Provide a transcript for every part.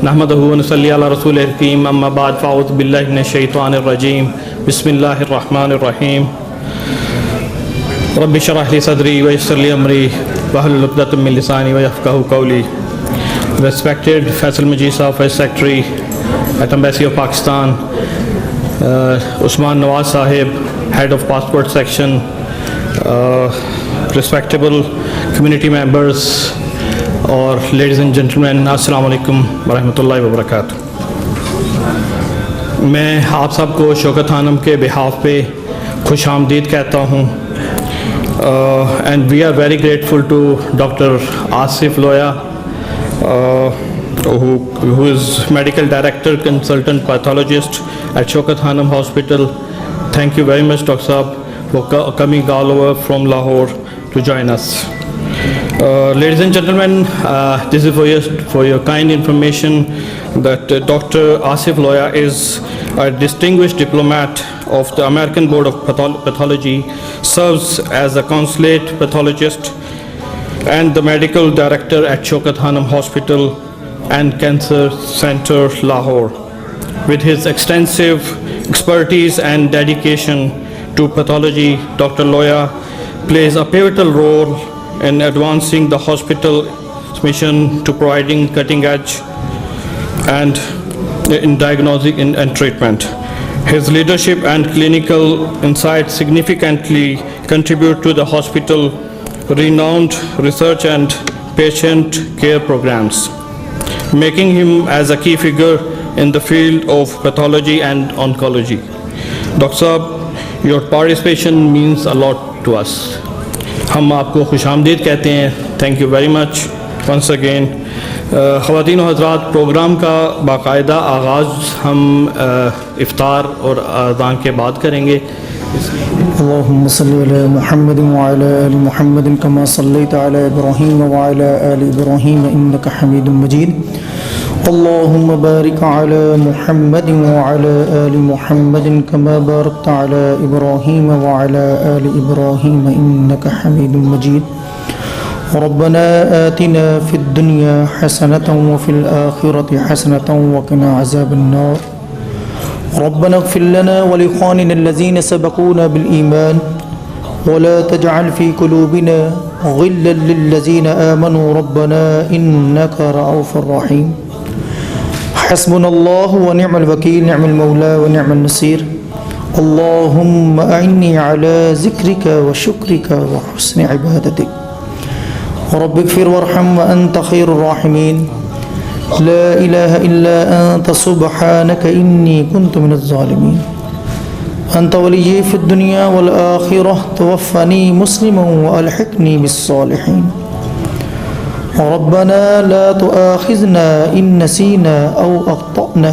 नहमदहु व नसल्ली अला रसूलिल करीम अम्मा बाद फ़अऊज़ु बिल्लाहि मिनश शैतानिर रजीम बिस्मिल्लाहिर रहमानिर रहीम रब्बि इश्रह ली सदरी व यस्सिर ली अमरी वहलुल उक़दतम मिन लिसानी व यफ़क़हू क़ौली। Respected Faisal Majid Sahab, First Secretary at Embassy of Pakistan, Usman Nawaz Sahib, Head of Passport Section, respectable community members, और लेडीज़ एंड जेंटलमैन, अस्सलाम वालेकुम वरहमतुल्लाहि वबरकातुह। मैं आप सबको शौकत खानम के बिहाफ पे खुश आमदीद कहता हूँ and we are very grateful to doctor Asif Loya who is medical director consultant pathologist at Shaukat Khanum Hospital. Thank you very much, Dr. Saab, for coming all over from Lahore to join us. Ladies and gentlemen, this is for your kind information that Dr. Asif Loya is a distinguished diplomat of the American Board of Pathology, serves as a consulate pathologist and the medical director at Shaukat Khanum Hospital and Cancer Center, Lahore. With his extensive expertise and dedication to pathology, Dr. Loya plays a pivotal role in advancing the hospital's mission to providing cutting edge and in diagnosing and treatment. His leadership and clinical insights significantly contribute to the hospital's renowned research and patient care programs, making him as a key figure in the field of pathology and oncology. Dr. Saab, your participation means a lot to us. हम आपको खुशामदीद कहते हैं. Thank you very much once again. ख़वातीन और हज़रात, programme का बाकायदा आगाज़ हम इफ्तार और अज़ान के बाद करेंगे. अल्लाहुम्मा सल्लि अला मुहम्मद व अला आलि मुहम्मद कमा सल्लैता अला इब्राहीम व अला आलि इब्राहीम इन्नका हमीदुम मजीद. अल्लाहुम्मा बारिक अला मुहम्मद व अला आलि मुहम्मद कमा बारकता अला इब्राहीम व अला आलि इब्राहीम इन्नका हमीदुम मजीद. रब्बना आतिना फिद दुनिया हसनतन व फिल आखिरति हसनतन व क़िना अज़ाबन्नार. रब्बना इग़फ़िर लना व लिइख़्वानिना अल्लज़ीना सबक़ूना बिल ईमान व ला तजअल फ़ी क़ुलूबिना ग़िल्लन लिल्लज़ीना आमनू रब्बना इन्नका रऊफ़ुर रहीम. हस्बुनल्लाहु व निअमल वकील, निअमल मौला व निअमन नसीर. अल्लाहुम्मा अइन्नी अला ज़िक्रिका व शुक्रिका व हुस्नि इबादतिक. रब्बिग़फ़िर वरहम व अंत खैरुर राहिमीन. ला इलाहा इल्ला अंत सुब्हानक इन्नी कुन्तु मिनज़ ज़ालिमीन. अंत वलिय्यी फ़िद दुनिया वल आखिरह तवफ़्फ़नी मुस्लिमन व अलहिक़नी बिस्सालिहीन. रब्बना ला तुआख़िज़ना इन नसीना औ अख़्तअना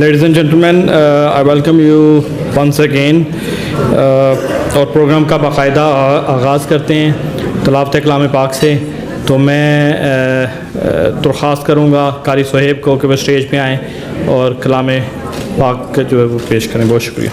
Ladies and gentlemen, I welcome you once again. और प्रोग्राम का बाकायदा आगाज़ करते हैं तलावत कलाम पाक से। तो मैं दरख्वास्त करूँगा कारी सुहेब को कि वह स्टेज पे आएँ और कलाम पाक जो है वो पेश करें। बहुत शुक्रिया।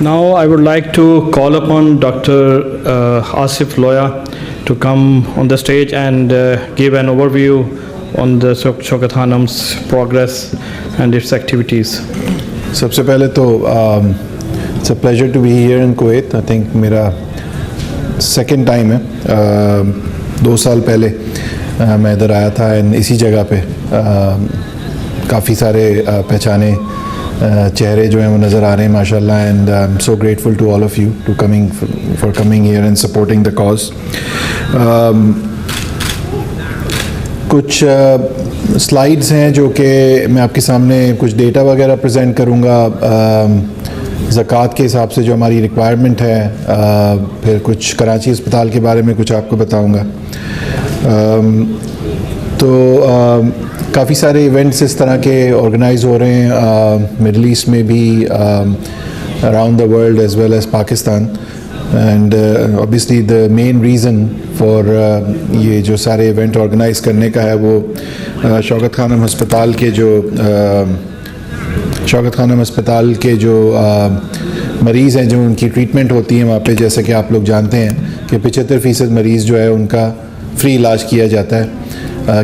Now I would like to call upon Dr. Asif Loya to come on the stage and give an overview on the Shaukat Khanum's progress and its activities. सबसे पहले तो it's a pleasure to be here in Kuwait. I think मेरा second time है. 2 साल पहले मैं इधर आया था एंड इसी जगह पे काफ़ी सारे पहचाने चेहरे जो हैं वो नज़र आ रहे हैं माशाल्लाह and I am so grateful to all of you too for coming here and supporting the cause. कुछ स्लाइड्स हैं जो कि मैं आपके सामने कुछ डेटा वगैरह प्रेजेंट करूँगा ज़कात के हिसाब से जो हमारी रिक्वायरमेंट है, फिर कुछ कराची अस्पताल के बारे में कुछ आपको बताऊँगा. तो काफ़ी सारे इवेंट्स इस तरह के ऑर्गेनाइज हो रहे हैं मिडल ईस्ट में भी, around the world as well as Pakistan. And obviously the main reason for ये जो सारे इवेंट ऑर्गेनाइज करने का है वो शौकत खानम अस्पताल के जो मरीज़ हैं जो उनकी ट्रीटमेंट होती है वहाँ पे, जैसे कि आप लोग जानते हैं कि 75% मरीज़ जो है उनका फ्री इलाज किया जाता है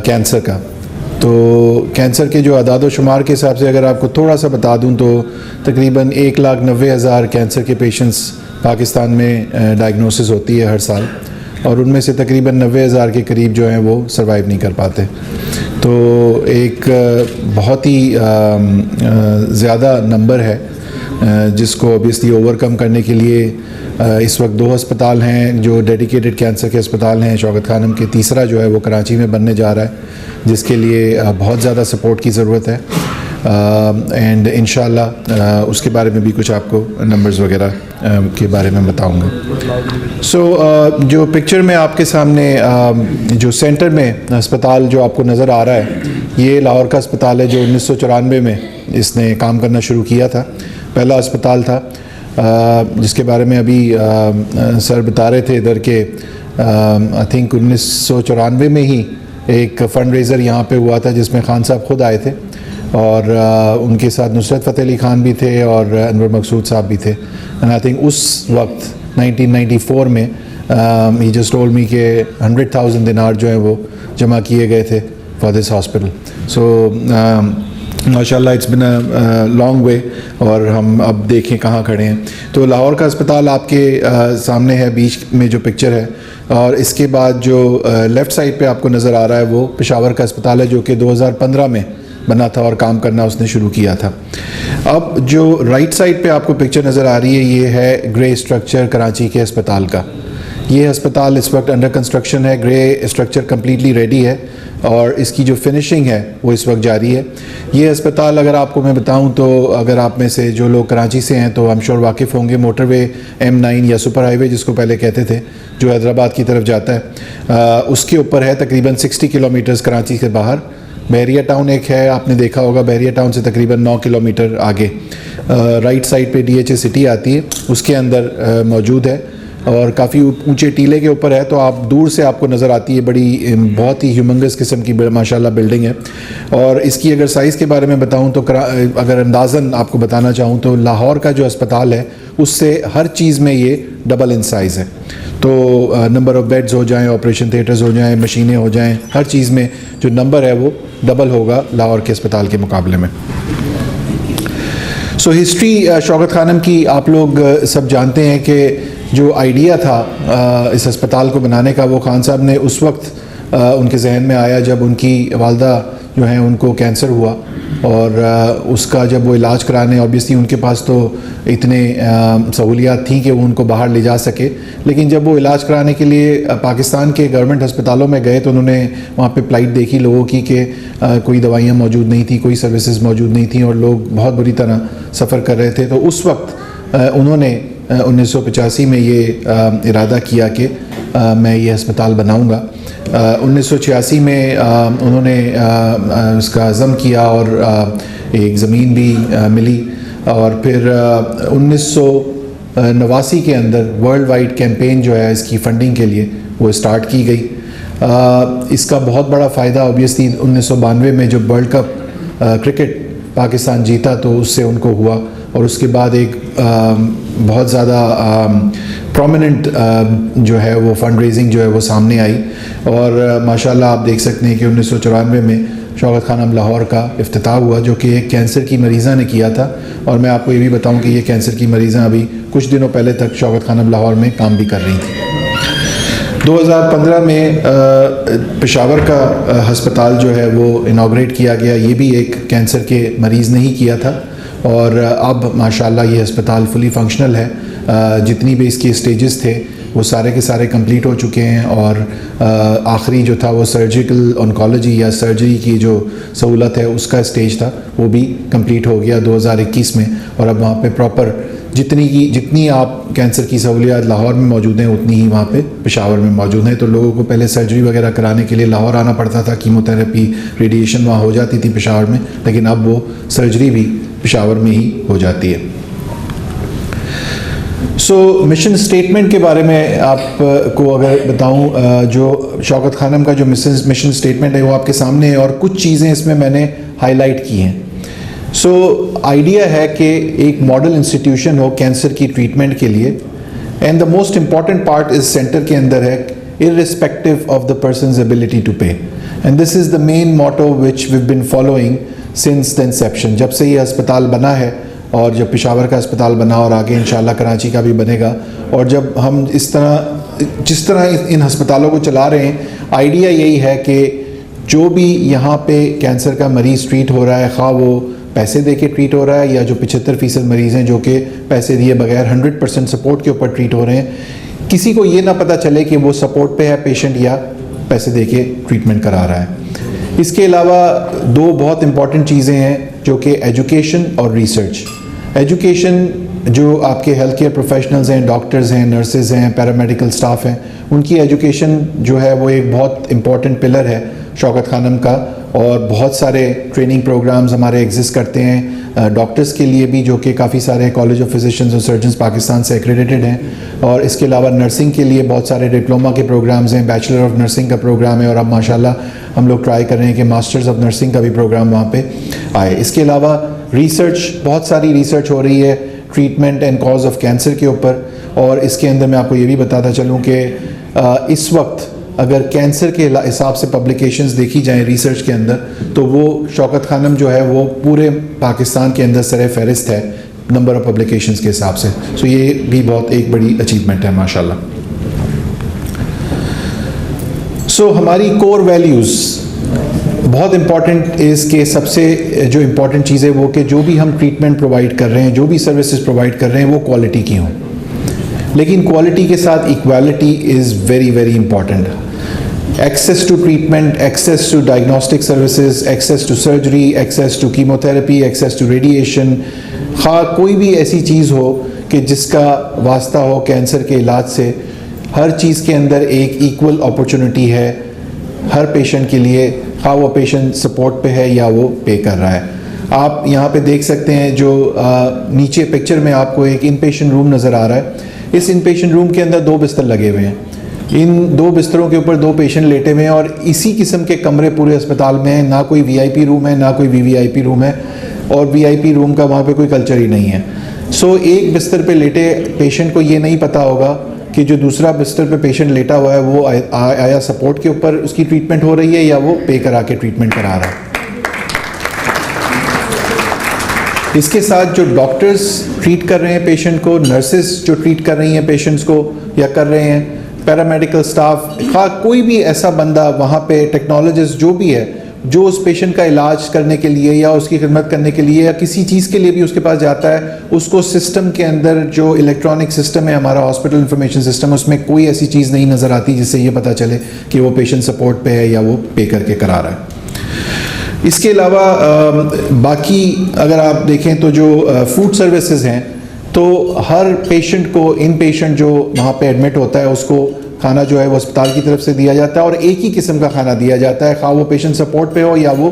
कैंसर का. तो कैंसर के जो अदाद व शुमार के हिसाब से अगर आपको थोड़ा सा बता दूं तो तकरीबन 1,90,000 कैंसर के पेशेंट्स पाकिस्तान में डायग्नोसिस होती है हर साल, और उनमें से तकरीबन 90,000 के करीब जो हैं वो सर्वाइव नहीं कर पाते. तो एक बहुत ही ज़्यादा नंबर है जिसको ऑब्वियसली ओवरकम करने के लिए इस वक्त 2 अस्पताल हैं जो डेडिकेटेड कैंसर के अस्पताल हैं शौकत खानम के. तीसरा जो है वो कराची में बनने जा रहा है जिसके लिए बहुत ज़्यादा सपोर्ट की ज़रूरत है एंड इंशाल्लाह उसके बारे में भी कुछ आपको नंबर्स वगैरह के बारे में बताऊंगा. सो जो पिक्चर में आपके सामने जो सेंटर में अस्पताल जो आपको नज़र आ रहा है ये लाहौर का अस्पताल है जो 1994 में इसने काम करना शुरू किया था. पहला अस्पताल था जिसके बारे में अभी सर बता रहे थे इधर के आई थिंक 1994 में ही एक फ़ंड रेज़र यहाँ पे हुआ था जिसमें खान साहब ख़ुद आए थे और उनके साथ नुसरत फ़तेह अली ख़ान भी थे और अनवर मकसूद साहब भी थे. एंड आई थिंक उस वक्त 1994 में ही जस्ट टोल्ड मी के 100,000 दिनार जो है वो जमा किए गए थे फॉर दिस हॉस्पिटल. सो माशाल्लाह it's been a long way और हम अब देखें कहाँ खड़े हैं. तो लाहौर का अस्पताल आपके सामने है, बीच में जो पिक्चर है, और इसके बाद जो लेफ़्ट साइड पे आपको नज़र आ रहा है वो पेशावर का अस्पताल है जो कि 2015 में बना था और काम करना उसने शुरू किया था. अब जो राइट साइड पे आपको पिक्चर नज़र आ रही है ये है ग्रे स्ट्रक्चर कराची के अस्पताल का. ये अस्पताल इस वक्त अंडर कंस्ट्रक्शन है. ग्रे स्ट्रक्चर कम्प्लीटली रेडी है और इसकी जो फिनिशिंग है वो इस वक्त जारी है. ये अस्पताल अगर आपको मैं बताऊं तो अगर आप में से जो लोग कराची से हैं तो आई एम श्योर वाकिफ़ होंगे, मोटरवे M9 या सुपर हाईवे जिसको पहले कहते थे जो हैदराबाद की तरफ जाता है उसके ऊपर है, तकरीबन 60 किलोमीटर्स कराची से बाहर. बहरिया टाउन एक है, आपने देखा होगा, बहरिया टाउन से तकरीबन 9 किलोमीटर आगे राइट साइड पे DHA सिटी आती है, उसके अंदर मौजूद है और काफ़ी ऊंचे टीले के ऊपर है. तो आप दूर से आपको नज़र आती है बड़ी बहुत ही ह्यूमंगस किस्म की माशाल्लाह बिल्डिंग है. और इसकी अगर साइज़ के बारे में बताऊं तो अगर अंदाज़न आपको बताना चाहूं तो लाहौर का जो अस्पताल है उससे हर चीज़ में ये डबल इन साइज़ है। तो नंबर ऑफ़ बेड्स हो जाएं, ऑपरेशन थिएटर्स हो जाएं, मशीनें हो जाएं, हर चीज़ में जो नंबर है वो डबल होगा लाहौर के अस्पताल के मुकाबले में। सो हिस्ट्री शौकत खानम की आप लोग सब जानते हैं कि जो आइडिया था इस अस्पताल को बनाने का, वो खान साहब ने उस वक्त उनके जहन में आया जब उनकी वालदा जो हैं उनको कैंसर हुआ, और उसका जब वो इलाज कराने, ऑब्वियसली उनके पास तो इतने सहूलियात थी कि वो उनको बाहर ले जा सके, लेकिन जब वो इलाज कराने के लिए पाकिस्तान के गवर्नमेंट अस्पतालों में गए तो उन्होंने वहाँ पे फ़्लाइट देखी लोगों की कि कोई दवाइयाँ मौजूद नहीं थी, कोई सर्विसेज मौजूद नहीं थी और लोग बहुत बुरी तरह सफ़र कर रहे थे। तो उस वक्त उन्होंने 1985 में ये इरादा किया कि मैं ये अस्पताल बनाऊँगा। 1986 में उन्होंने इसका अज़म किया और एक ज़मीन भी मिली, और फिर 1989 के अंदर वर्ल्ड वाइड कैंपेन जो है इसकी फ़ंडिंग के लिए वो स्टार्ट की गई। इसका बहुत बड़ा फ़ायदा ऑब्वियसली 1992 में जब वर्ल्ड कप क्रिकेट पाकिस्तान जीता तो उससे उनको हुआ, और उसके बाद एक बहुत ज़्यादा प्रोमिनेंट जो है वो फंड रेजिंग जो है वो सामने आई, और माशाल्लाह आप देख सकते हैं कि 1994 में शौकत खानम लाहौर का इफ्तिताह हुआ, जो कि एक कैंसर की मरीज़ा ने किया था। और मैं आपको ये भी बताऊं कि ये कैंसर की मरीज़ा अभी कुछ दिनों पहले तक शौकत खानम लाहौर में काम भी कर रही थी। 2015 में पेशावर का हस्पताल जो है वो इनाग्रेट किया गया, ये भी एक कैंसर के मरीज़ ने ही किया था, और अब माशाल्लाह ये अस्पताल फुली फंक्शनल है। जितनी भी इसके स्टेजेस थे वो सारे के सारे कंप्लीट हो चुके हैं, और आखिरी जो था वो सर्जिकल ऑन्कोलॉजी या सर्जरी की जो सहूलत है उसका स्टेज था, वो भी कंप्लीट हो गया 2021 में। और अब वहाँ पे प्रॉपर जितनी आप कैंसर की सहूलियात लाहौर में मौजूद हैं उतनी ही वहाँ पे पेशावर में मौजूद हैं। तो लोगों को पहले सर्जरी वगैरह कराने के लिए लाहौर आना पड़ता था, कीमोथेरेपी रेडिएशन वहाँ हो जाती थी पेशावर में, लेकिन अब वो सर्जरी भी पेशावर में ही हो जाती है। मिशन स्टेटमेंट के बारे में आपको अगर बताऊं, जो शौकत खानम का जो मिशन स्टेटमेंट है वो आपके सामने है, और कुछ चीज़ें इसमें मैंने हाईलाइट की हैं। आइडिया है कि एक मॉडल इंस्टीट्यूशन हो कैंसर की ट्रीटमेंट के लिए, and the most important part इस सेंटर के अंदर है irrespective of the person's ability to pay, and this is the main motto which we've been following since the inception। जब से ये अस्पताल बना है, और जब पेशावर का अस्पताल बना और आगे इंशाल्लाह कराची का भी बनेगा, और जब हम जिस तरह इन अस्पतालों को चला रहे हैं, आइडिया यही है कि जो भी यहाँ पे कैंसर का मरीज़ ट्रीट हो रहा है, खा वो पैसे दे के ट्रीट हो रहा है या जो 75% मरीज़ हैं जो कि पैसे दिए बगैर 100% सपोर्ट के ऊपर ट्रीट हो रहे हैं, किसी को ये ना पता चले कि वो सपोर्ट पे है पेशेंट या पैसे दे के ट्रीटमेंट करा रहा है। इसके अलावा दो बहुत इंपॉर्टेंट चीज़ें हैं जो कि एजुकेशन और रिसर्च। एजुकेशन, जो आपके हेल्थ केयर प्रोफेशनल्स हैं, डॉक्टर्स हैं, नर्सेज हैं, पैरामेडिकल स्टाफ हैं, उनकी एजुकेशन जो है वो एक बहुत इंपॉर्टेंट पिलर है शौकत खानम का, और बहुत सारे ट्रेनिंग प्रोग्राम्स हमारे एग्जिस्ट करते हैं डॉक्टर्स के लिए भी, जो कि काफ़ी सारे कॉलेज ऑफ फिजिशियंस और सर्जन्स पाकिस्तान से एक्रेडिटेड हैं, और इसके अलावा नर्सिंग के लिए बहुत सारे डिप्लोमा के प्रोग्राम्स हैं, बैचलर ऑफ नर्सिंग का प्रोग्राम है, और अब माशाल्लाह हम लोग ट्राई कर रहे हैं कि मास्टर्स ऑफ नर्सिंग का भी प्रोग्राम वहाँ पे आए। इसके अलावा रिसर्च, बहुत सारी रिसर्च हो रही है treatment and cause of cancer के ऊपर, और इसके अंदर मैं आपको ये भी बताता चलूँ कि इस वक्त अगर कैंसर के हिसाब से पब्लिकेशंस देखी जाएं रिसर्च के अंदर, तो वो शौकत खानम जो है वो पूरे पाकिस्तान के अंदर सरे फहरिस्त है नंबर ऑफ पब्लिकेशंस के हिसाब से। सो ये भी बहुत एक बड़ी अचीवमेंट है माशाल्लाह। हमारी कोर वैल्यूज़ बहुत इंपॉर्टेंट इज़ के सबसे जो इम्पॉर्टेंट चीज़ है वो कि जो भी हम ट्रीटमेंट प्रोवाइड कर रहे हैं, जो भी सर्विसेज प्रोवाइड कर रहे हैं, वो क्वालिटी की हों, लेकिन क्वालिटी के साथ equality is very very important. Access to treatment, access to diagnostic services, access to surgery, access to chemotherapy, access to radiation, कोई भी ऐसी चीज़ हो कि जिसका वास्ता हो कैंसर के इलाज से, हर चीज़ के अंदर एक इक्वल अपॉर्चुनिटी है हर पेशेंट के लिए, वो पेशेंट सपोर्ट पे है या वो पे कर रहा है। आप यहाँ पे देख सकते हैं जो नीचे पिक्चर में आपको एक इन पेशेंट रूम नज़र आ रहा है। इस इन पेशेंट रूम के अंदर 2 बिस्तर लगे हुए हैं, इन 2 बिस्तरों के ऊपर 2 पेशेंट लेटे हुए हैं, और इसी किस्म के कमरे पूरे अस्पताल में हैं। ना कोई VIP रूम है, ना कोई VVIP रूम है, और VIP रूम का वहाँ पे कोई कल्चर ही नहीं है। सो एक बिस्तर पे लेटे पेशेंट को ये नहीं पता होगा कि जो दूसरा बिस्तर पे पेशेंट लेटा हुआ है वो आया सपोर्ट के ऊपर उसकी ट्रीटमेंट हो रही है या वो पे करा के ट्रीटमेंट करा रहा है। इसके साथ जो डॉक्टर्स ट्रीट कर रहे हैं पेशेंट को, नर्सेस जो ट्रीट कर रही हैं पेशेंट्स को या कर रहे हैं, पैरामेडिकल स्टाफ, कोई भी ऐसा बंदा वहाँ पे, टेक्नोलॉजिस्ट जो भी है, जो उस पेशेंट का इलाज करने के लिए या उसकी खिदमत करने के लिए या किसी चीज़ के लिए भी उसके पास जाता है, उसको सिस्टम के अंदर जो इलेक्ट्रॉनिक सिस्टम है हमारा हॉस्पिटल इंफॉर्मेशन सिस्टम, उसमें कोई ऐसी चीज़ नहीं नज़र आती जिससे ये पता चले कि वो पेशेंट सपोर्ट पे है या वो पे करके करा रहा है। इसके अलावा बाकी अगर आप देखें तो जो फूड सर्विसेज हैं, तो हर पेशेंट को, इन पेशेंट जो वहाँ पे एडमिट होता है उसको खाना जो है वो अस्पताल की तरफ से दिया जाता है और एक ही किस्म का खाना दिया जाता है, खा वो पेशेंट सपोर्ट पे हो या वो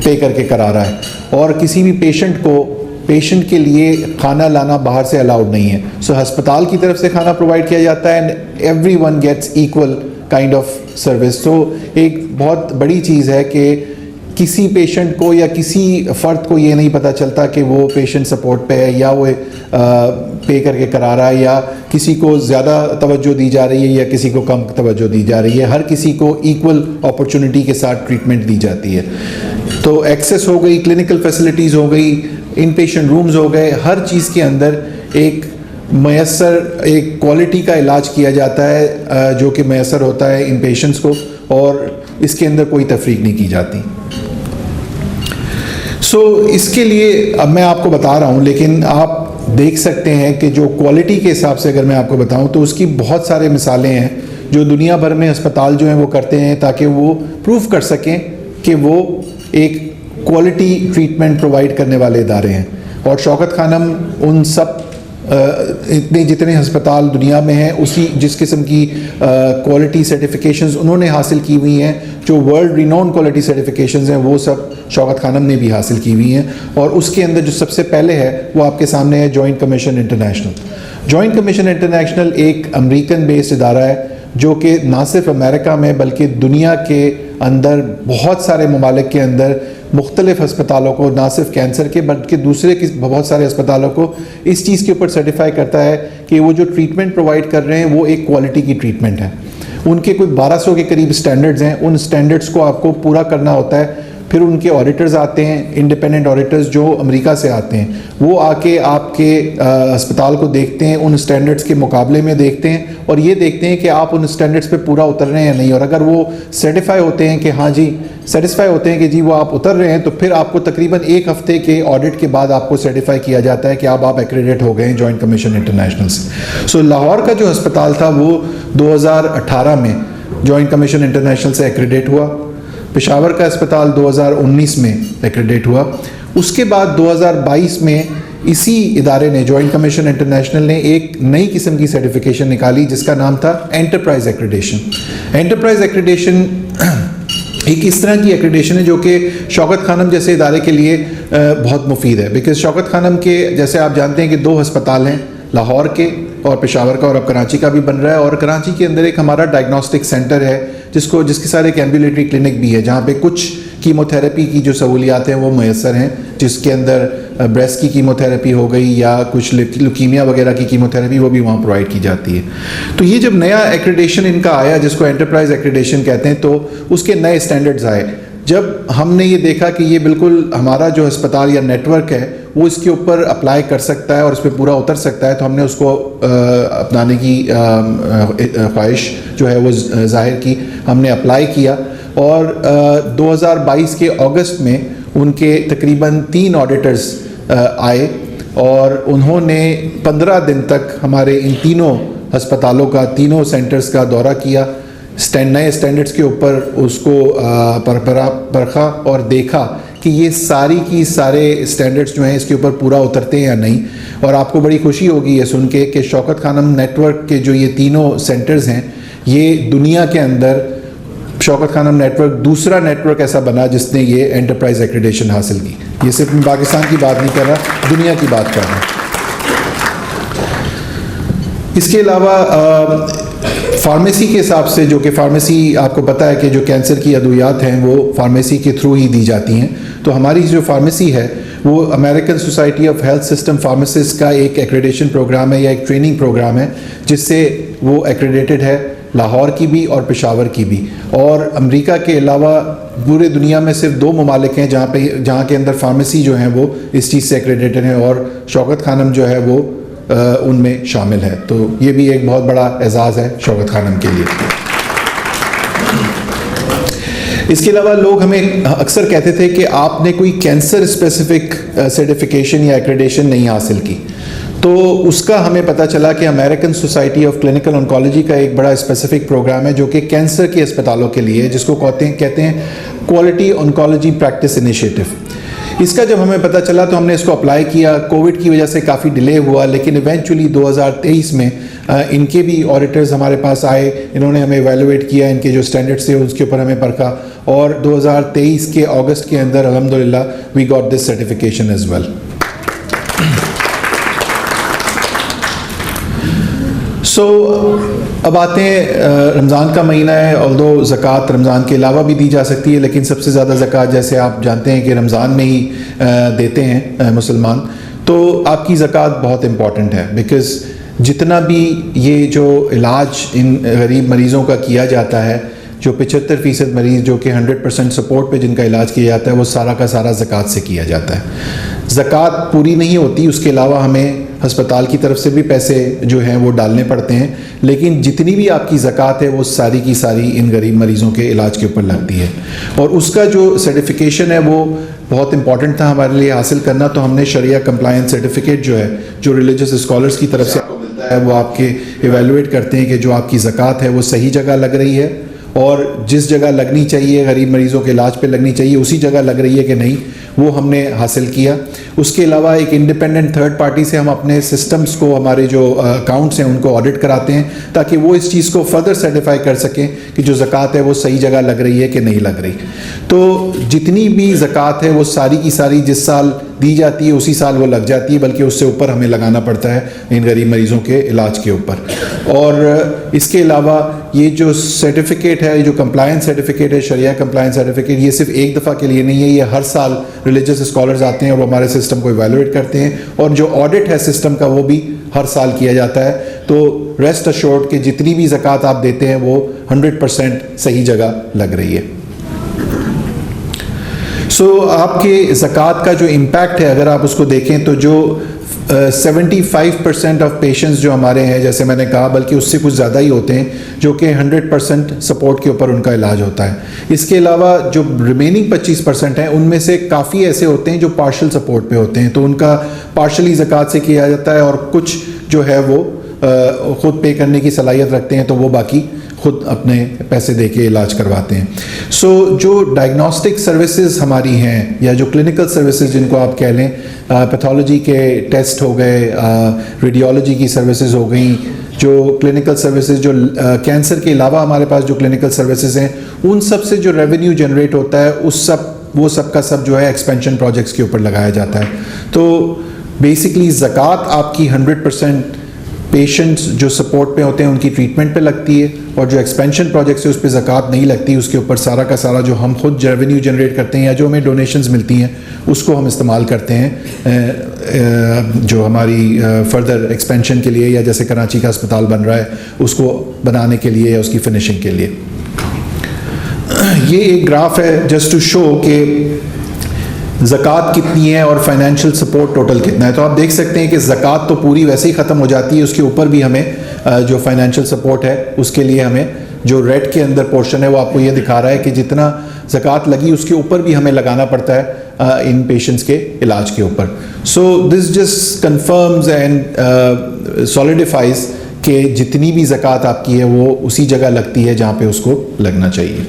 पे करके करा रहा है। और किसी भी पेशेंट को, पेशेंट के लिए खाना लाना बाहर से अलाउड नहीं है। सो अस्पताल की तरफ से खाना प्रोवाइड किया जाता है and everyone gets equal kind of service. So एक बहुत बड़ी चीज़ है कि किसी पेशेंट को या किसी फ़र्द को ये नहीं पता चलता कि वो पेशेंट सपोर्ट पे है या वो पे करके करा रहा है या किसी को ज़्यादा तवज्जो दी जा रही है या किसी को कम तवज्जो दी जा रही है। हर किसी को इक्वल अपॉर्चुनिटी के साथ ट्रीटमेंट दी जाती है। तो एक्सेस हो गई, क्लिनिकल फैसिलिटीज़ हो गई, इन पेशेंट रूम्स हो गए, हर चीज़ के अंदर एक मैसर एक क्वालिटी का इलाज किया जाता है जो कि मैसर होता है इन पेशेंट्स को, और इसके अंदर कोई तफरीक नहीं की जाती। इसके लिए अब मैं आपको बता रहा हूँ, लेकिन आप देख सकते हैं कि जो क्वालिटी के हिसाब से अगर मैं आपको बताऊँ तो उसकी बहुत सारे मिसालें हैं जो दुनिया भर में अस्पताल जो हैं वो करते हैं ताकि वो प्रूव कर सकें कि वो एक क्वालिटी ट्रीटमेंट प्रोवाइड करने वाले इदारे हैं। और शौकत खानम उन सब इतने जितने अस्पताल दुनिया में हैं उसी जिस किस्म की क्वालिटी सर्टिफिकेशंस उन्होंने हासिल की हुई हैं, जो वर्ल्ड रिनोन क्वालिटी सर्टिफिकेशंस हैं, वो सब शौकत खानम ने भी हासिल की हुई हैं। और उसके अंदर जो सबसे पहले है वो आपके सामने है joint commission international. Joint commission international एक अमेरिकन बेस्ड इदारा है जो कि ना सिर्फ अमेरिका में बल्कि दुनिया के अंदर बहुत सारे ममालिक के अंदर मुख्तलिफ अस्पतालों को, ना सिर्फ कैंसर के बल्कि दूसरे के बहुत सारे अस्पतालों को इस चीज़ के ऊपर सर्टिफाई करता है कि वो जो ट्रीटमेंट प्रोवाइड कर रहे हैं वो एक क्वालिटी की ट्रीटमेंट है। उनके कोई 1200 के करीब स्टैंडर्ड्स हैं, उन स्टैंडर्ड्स को आपको पूरा करना होता है। फिर उनके ऑडिटर्स आते हैं, इंडिपेंडेंट ऑडिटर्स जो अमेरिका से आते हैं, वो आके आपके अस्पताल को देखते हैं, उन स्टैंडर्ड्स के मुकाबले में देखते हैं और ये देखते हैं कि आप उन स्टैंडर्ड्स पे पूरा उतर रहे हैं या नहीं। और अगर वो सर्टिफाई होते हैं कि हाँ जी, सेटिस्फाई होते हैं कि जी वो आप उतर रहे हैं, तो फिर आपको तकरीबन 1 हफ्ते के ऑडिट के बाद आपको सर्टिफाई किया जाता है कि अब आप एक्रेडिट हो गए हैं जॉइंट कमीशन इंटरनेशनल से। सो लाहौर का जो अस्पताल था वो 2018 में जॉइंट कमीशन इंटरनेशनल से एक्रेडिट हुआ। पेशावर का अस्पताल 2019 में एक्रेडिट हुआ। उसके बाद 2022 में इसी इदारे ने, जॉइंट कमीशन इंटरनेशनल ने, एक नई किस्म की सर्टिफिकेशन निकाली जिसका नाम था एंटरप्राइज एक्रेडिशन। एंटरप्राइज एक्रेडिशन एक इस तरह की एक्रेडिशन है जो कि शौकत खानम जैसे इदारे के लिए बहुत मुफीद है। बिकॉज शौकत खानम के, जैसे आप जानते हैं कि 2 अस्पताल हैं, लाहौर के और पेशावर का, और अब कराची का भी बन रहा है। और कराची के अंदर एक हमारा डायग्नोस्टिक सेंटर है जिसके साथ एक एम्बुलेटरी क्लिनिक भी है जहाँ पे कुछ कीमोथेरेपी की जो सहूलियात हैं वो मैसर हैं, जिसके अंदर ब्रेस्ट की कीमोथेरेपी हो गई या कुछ ल्यूकीमिया वगैरह की कीमोथेरेपी वो भी वहाँ प्रोवाइड की जाती है। तो ये जब नया एक्रेडिशन इनका आया जिसको एंटरप्राइज एक्रेडिशन कहते हैं, तो उसके नए स्टैंडर्ड्स आए। जब हमने ये देखा कि ये बिल्कुल हमारा जो अस्पताल या नेटवर्क है वो इसके ऊपर अप्लाई कर सकता है और इस पर पूरा उतर सकता है, तो हमने उसको अपनाने की ख्वाहिश जो है वो जाहिर की। हमने अप्लाई किया और 2022 के अगस्त में उनके तकरीबन 3 ऑडिटर्स आए और उन्होंने 15 दिन तक हमारे इन तीनों अस्पतालों का, तीनों सेंटर्स का दौरा किया, नए स्टैंडर्ड्स के ऊपर उसको परखा और देखा कि ये सारी की सारे स्टैंडर्ड्स जो हैं इसके ऊपर पूरा उतरते हैं या नहीं। और आपको बड़ी खुशी होगी ये सुन के कि शौकत खानम नेटवर्क के जो ये तीनों सेंटर्स हैं, ये दुनिया के अंदर शौकत खानम नेटवर्क दूसरा नेटवर्क ऐसा बना जिसने ये एंटरप्राइज एक्रेडिशन हासिल की। ये सिर्फ मैं पाकिस्तान की बात नहीं कर रहा, दुनिया की बात कर रहा हूँ। इसके अलावा फार्मेसी के हिसाब से, जो कि फार्मेसी आपको पता है कि जो कैंसर की अद्वियात हैं वो फार्मेसी के थ्रू ही दी जाती हैं, तो हमारी जो फार्मेसी है वो American society of health system pharmacist का एक एक्रेडिटेशन प्रोग्राम है या एक ट्रेनिंग प्रोग्राम है, जिससे वो एक्रेडिटेड है लाहौर की भी और पेशावर की भी। और अमेरिका के अलावा पूरे दुनिया में सिर्फ 2 ममालिक हैं जहाँ के अंदर फार्मेसी जो हैं वो इस चीज़ से एक्रेडिटेड हैं, और शौकत खानम जो है वो उनमें शामिल है। तो ये भी एक बहुत बड़ा एजाज़ है शौकत खानम के लिए। इसके अलावा लोग हमें अक्सर कहते थे कि आपने कोई कैंसर स्पेसिफिक सर्टिफिकेशन या एक्रेडिटेशन नहीं हासिल की, तो उसका हमें पता चला कि American society of clinical oncology का एक बड़ा स्पेसिफिक प्रोग्राम है जो कि कैंसर के अस्पतालों के लिए, जिसको कहते हैं क्वालिटी ऑन्कोलॉजी प्रैक्टिस इनिशिएटिव। इसका जब हमें पता चला तो हमने इसको अप्लाई किया। कोविड की वजह से काफ़ी डिले हुआ, लेकिन इवेंचुअली 2023 में इनके भी ऑडिटर्स हमारे पास आए, इन्होंने हमें एवेलुएट किया, इनके जो स्टैंडर्ड्स थे उसके ऊपर हमें परखा, और 2023 के अगस्त के अंदर अल्हम्दुलिल्लाह we got this certification as well. अब आते हैं, रमज़ान का महीना है, ऑल्दो ज़कात रमज़ान के अलावा भी दी जा सकती है, लेकिन सबसे ज़्यादा ज़कात जैसे आप जानते हैं कि रमज़ान में ही देते हैं मुसलमान। तो आपकी ज़कात बहुत इम्पॉर्टेंट है, बिकॉज़ जितना भी ये जो इलाज इन गरीब मरीज़ों का किया जाता है, जो 75% मरीज़ जो कि 100% सपोर्ट पे जिनका इलाज किया जाता है, वो सारा का सारा ज़कात से किया जाता है। ज़कात पूरी नहीं होती, उसके अलावा हमें हस्पताल की तरफ से भी पैसे जो हैं वो डालने पड़ते हैं, लेकिन जितनी भी आपकी ज़कात है वो सारी की सारी इन गरीब मरीज़ों के इलाज के ऊपर लगती है। और उसका जो सर्टिफिकेशन है वो बहुत इंपॉर्टेंट था हमारे लिए हासिल करना। तो हमने शरिया कंप्लायंस सर्टिफिकेट जो है, जो रिलीजियस स्कॉलर्स की तरफ से आपको मिलता है, वो आपके एवेलुएट करते हैं कि जो आपकी ज़कात है वो सही जगह लग रही है, और जिस जगह लगनी चाहिए, गरीब मरीज़ों के इलाज पे लगनी चाहिए, उसी जगह लग रही है कि नहीं, वो हमने हासिल किया। उसके अलावा एक इंडिपेंडेंट थर्ड पार्टी से हम अपने सिस्टम्स को, हमारे जो अकाउंट्स हैं उनको ऑडिट कराते हैं, ताकि वो इस चीज़ को फर्दर सर्टिफाई कर सकें कि जो ज़कात है वो सही जगह लग रही है कि नहीं लग रही। तो जितनी भी ज़कात है वो सारी की सारी जिस साल दी जाती है उसी साल वो लग जाती है, बल्कि उससे ऊपर हमें लगाना पड़ता है इन गरीब मरीज़ों के इलाज के ऊपर। और इसके अलावा ये जो सर्टिफिकेट है, जो कंप्लायंस सर्टिफिकेट है, शरिया कंप्लायंस सर्टिफिकेट, ये सिर्फ एक दफ़ा के लिए नहीं है, ये हर साल रिलीजियस स्कॉलर्स आते हैं और वो हमारे सिस्टम को इवैल्यूएट करते हैं, और जो ऑडिट है सिस्टम का वो भी हर साल किया जाता है। तो रेस्ट अश्योर्ड कि जितनी भी ज़कात आप देते हैं वो 100% सही जगह लग रही है। आपके ज़कात का जो इम्पैक्ट है, अगर आप उसको देखें तो जो 75% ऑफ पेशेंट्स जो हमारे हैं, जैसे मैंने कहा, बल्कि उससे कुछ ज़्यादा ही होते हैं, जो कि 100% सपोर्ट के ऊपर उनका इलाज होता है। इसके अलावा जो रिमेनिंग 25% हैं, उनमें से काफ़ी ऐसे होते हैं जो पार्शल सपोर्ट पे होते हैं, तो उनका पार्शली ज़कात से किया जाता है, और कुछ जो है वो ख़ुद पे करने की सलाहियत रखते हैं, तो वो बाकी खुद अपने पैसे दे के इलाज करवाते हैं। जो डायग्नोस्टिक सर्विसेज हमारी हैं, या जो क्लिनिकल सर्विसेज जिनको आप कह लें, पैथोलॉजी के टेस्ट हो गए, रेडियोलॉजी की सर्विसेज हो गई, जो क्लिनिकल सर्विसेज जो कैंसर के अलावा हमारे पास जो क्लिनिकल सर्विसेज हैं, उन सब से जो रेवेन्यू जनरेट होता है वो सब का सब जो है एक्सपेंशन प्रोजेक्ट्स के ऊपर लगाया जाता है। तो बेसिकली ज़कात आपकी 100% पेशेंट्स जो सपोर्ट पे होते हैं उनकी ट्रीटमेंट पे लगती है, और जो एक्सपेंशन प्रोजेक्ट्स है उस पर ज़कात नहीं लगती, उसके ऊपर सारा का सारा जो हम खुद रेवेन्यू जनरेट करते हैं या जो हमें डोनेशंस मिलती हैं उसको हम इस्तेमाल करते हैं जो हमारी फर्दर एक्सपेंशन के लिए, या जैसे कराची का अस्पताल बन रहा है उसको बनाने के लिए या उसकी फिनिशिंग के लिए। ये एक ग्राफ है जस्ट टू शो कि ज़कात कितनी है और फाइनेंशियल सपोर्ट टोटल कितना है। तो आप देख सकते हैं कि ज़कात तो पूरी वैसे ही ख़त्म हो जाती है, उसके ऊपर भी हमें जो फाइनेंशियल सपोर्ट है उसके लिए हमें जो रेड के अंदर पोर्शन है वो आपको ये दिखा रहा है कि जितना ज़कात लगी उसके ऊपर भी हमें लगाना पड़ता है इन पेशेंट्स के इलाज के ऊपर। So this just confirms and solidifies कि जितनी भी ज़कात आपकी है वो उसी जगह लगती है जहाँ पे उसको लगना चाहिए।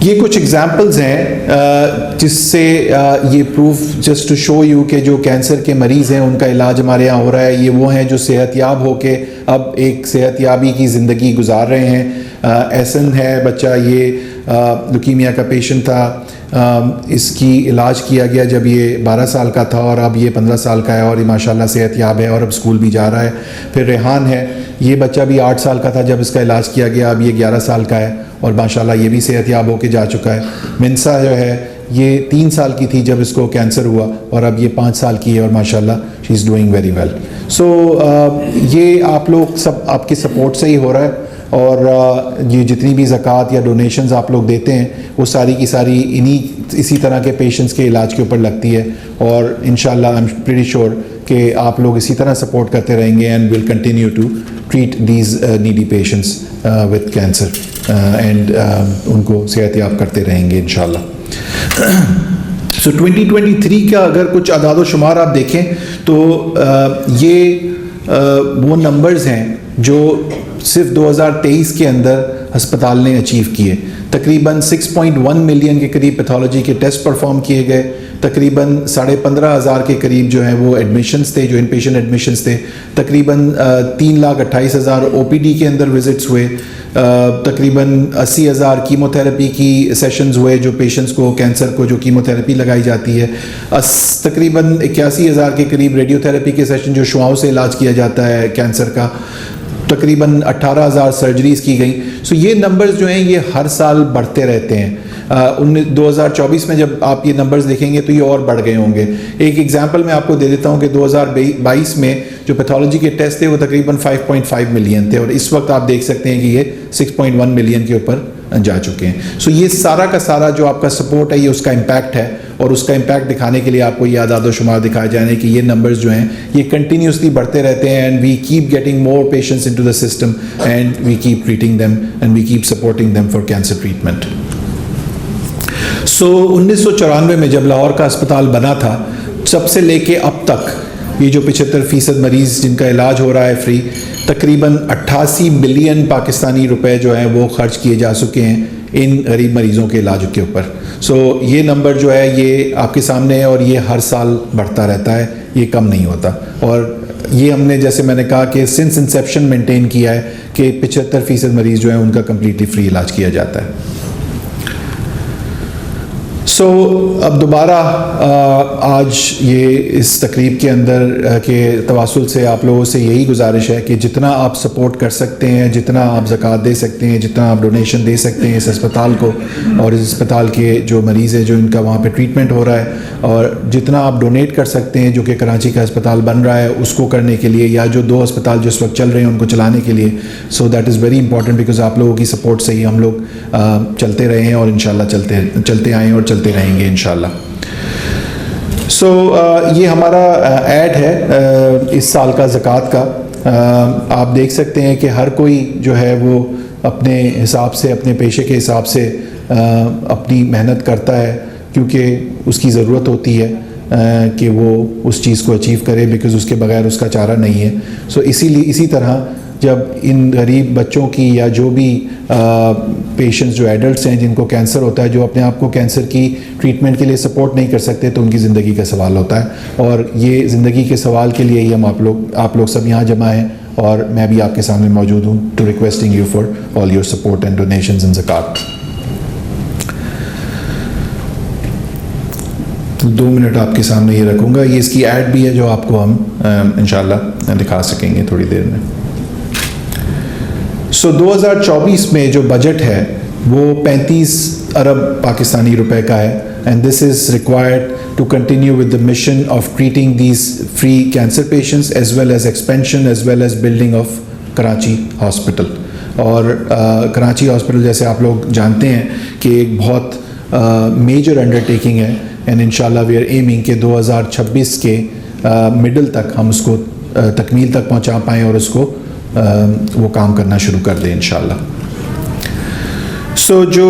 ये कुछ एग्जाम्पल्स हैं जिससे ये proof just to show you कि जो कैंसर के मरीज़ हैं उनका इलाज हमारे यहाँ हो रहा है। ये वो हैं जो सेहतयाब होके अब एक सेहतयाबी की ज़िंदगी गुजार रहे हैं। एहसन है बच्चा, ये लुकीमिया का पेशेंट था, इसकी इलाज किया गया जब ये 12 साल का था और अब ये 15 साल का है और ये माशाल्लाह सेहतयाब है और अब स्कूल भी जा रहा है। फिर रेहान है, ये बच्चा भी 8 साल का था जब इसका इलाज किया गया, अब ये 11 साल का है और माशाल्लाह ये भी सेहतयाब होके जा चुका है। मिनसा जो है ये 3 साल की थी जब इसको कैंसर हुआ और अब ये 5 साल की है और माशाल्लाह she is doing very well. So ये आप लोग सब आपकी सपोर्ट से ही हो रहा है और ये जितनी भी ज़कात या डोनेशंस आप लोग देते हैं वो सारी की सारी इसी तरह के पेशेंट्स के इलाज के ऊपर लगती है और इंशाल्लाह आई एम प्रीटी श्योर कि आप लोग इसी तरह सपोर्ट करते रहेंगे and will continue to treat these needy patients with cancer and उनको सेहतयाब करते रहेंगे इंशाल्लाह। सो 2023 का अगर कुछ अदाद शुमार आप देखें तो ये वो नंबर्स हैं जो सिर्फ 2023 के अंदर अस्पताल ने अचीव किए। तकरीबन 6.1 मिलियन के करीब पैथोलॉजी के टेस्ट परफॉर्म किए गए, तकरीबन 15,500 के करीब जो हैं वो एडमिशन्स थे, जो इन पेशेंट एडमिशन्स थे, तकरीबन 3,28,000 OPD के अंदर विजिट्स हुए, तकरीबन 80,000 कीमोथेरेपी की सेशंस हुए जो पेशेंट्स को कैंसर को जो कीमोथेरेपी लगाई जाती है, तकरीबन 81,000 के करीब रेडियोथेरेपी के सेशन जो शुआओं से इलाज किया जाता है कैंसर का, तकरीबन 18,000 सर्जरीज़ की गई। सो ये नंबर्स जो हैं ये हर साल बढ़ते रहते हैं। 2024 में जब आप ये नंबर्स देखेंगे तो ये और बढ़ गए होंगे। एक एग्जांपल मैं आपको दे देता हूँ कि 2022 में जो पैथोलॉजी के टेस्ट थे वो तकरीबन 5.5 मिलियन थे और इस वक्त आप देख सकते हैं कि ये 6.1 मिलियन के ऊपर जा चुके हैं। सो ये सारा का सारा जो आपका सपोर्ट है ये उसका इम्पैक्ट है और उसका इम्पैक्ट दिखाने के लिए आपको ये आदाद शुमार दिखाए जाने कि ये नंबर्स जो हैं ये कंटिन्यूसली बढ़ते रहते हैं and we keep getting more patients into the system and we keep treating them and we keep supporting them for cancer treatment. So 1994 में जब लाहौर का अस्पताल बना था सबसे लेके अब तक ये जो 75% मरीज़ जिनका इलाज हो रहा है फ्री, तकरीबन 88 बिलियन पाकिस्तानी रुपए जो हैं वो खर्च किए जा चुके हैं इन गरीब मरीज़ों के इलाज के ऊपर। सो ये नंबर जो है ये आपके सामने है और ये हर साल बढ़ता रहता है, ये कम नहीं होता। और ये हमने जैसे मैंने कहा कि सिंस इंसेप्शन मेंटेन किया है कि 75% मरीज़ जो है उनका कम्प्लीटली फ्री इलाज किया जाता है। सो अब दोबारा आज ये इस तकरीब के अंदर के तवासुल से आप लोगों से यही गुजारिश है कि जितना आप सपोर्ट कर सकते हैं, जितना आप ज़कात दे सकते हैं, जितना आप डोनेशन दे सकते हैं इस अस्पताल को और इस अस्पताल के जो मरीज़ हैं जो इनका वहाँ पे ट्रीटमेंट हो रहा है, और जितना आप डोनेट कर सकते हैं जो कि कराची का अस्पताल बन रहा है उसको करने के लिए, या जो 2 अस्पताल जिस वक्त चल रहे हैं उनको चलाने के लिए। So that is very important because आप लोगों की सपोर्ट से ही हम लोग चलते रहे हैं और इंशाल्लाह चलते आएँ और चलते रहेंगे इंशाल्लाह। सो ये हमारा ऐड है इस साल का ज़कात का। आप देख सकते हैं कि हर कोई जो है वो अपने हिसाब से, अपने पेशे के हिसाब से अपनी मेहनत करता है क्योंकि उसकी ज़रूरत होती है कि वो उस चीज़ को अचीव करे बिकॉज़ उसके बगैर उसका चारा नहीं है। सो इसीलिए इसी तरह जब इन गरीब बच्चों की या जो भी पेशेंट्स जो एडल्ट्स हैं जिनको कैंसर होता है, जो अपने आप को कैंसर की ट्रीटमेंट के लिए सपोर्ट नहीं कर सकते, तो उनकी ज़िंदगी का सवाल होता है और ये ज़िंदगी के सवाल के लिए ही हम आप लोग सब यहाँ जमा हैं और मैं भी आपके सामने मौजूद हूँ to requesting you for all your support and donations in ज़कात। तो 2 मिनट आपके सामने ये रखूँगा। ये इसकी ऐड भी है जो आपको हम इंशाल्लाह दिखा सकेंगे थोड़ी देर में। सो 2024 में जो बजट है वो 35 अरब पाकिस्तानी रुपए का है and this is required to continue with the mission of treating these free cancer patients as well as expansion as well as building of Karachi hospital. और कराची हॉस्पिटल जैसे आप लोग जानते हैं कि एक बहुत मेजर अंडरटेकिंग है एंड इंशाल्लाह वी आर एमिंग के 2026 के मिडल तक हम उसको तकमील तक पहुंचा पाएँ और उसको वो काम करना शुरू कर दें इंशाल्लाह। सो जो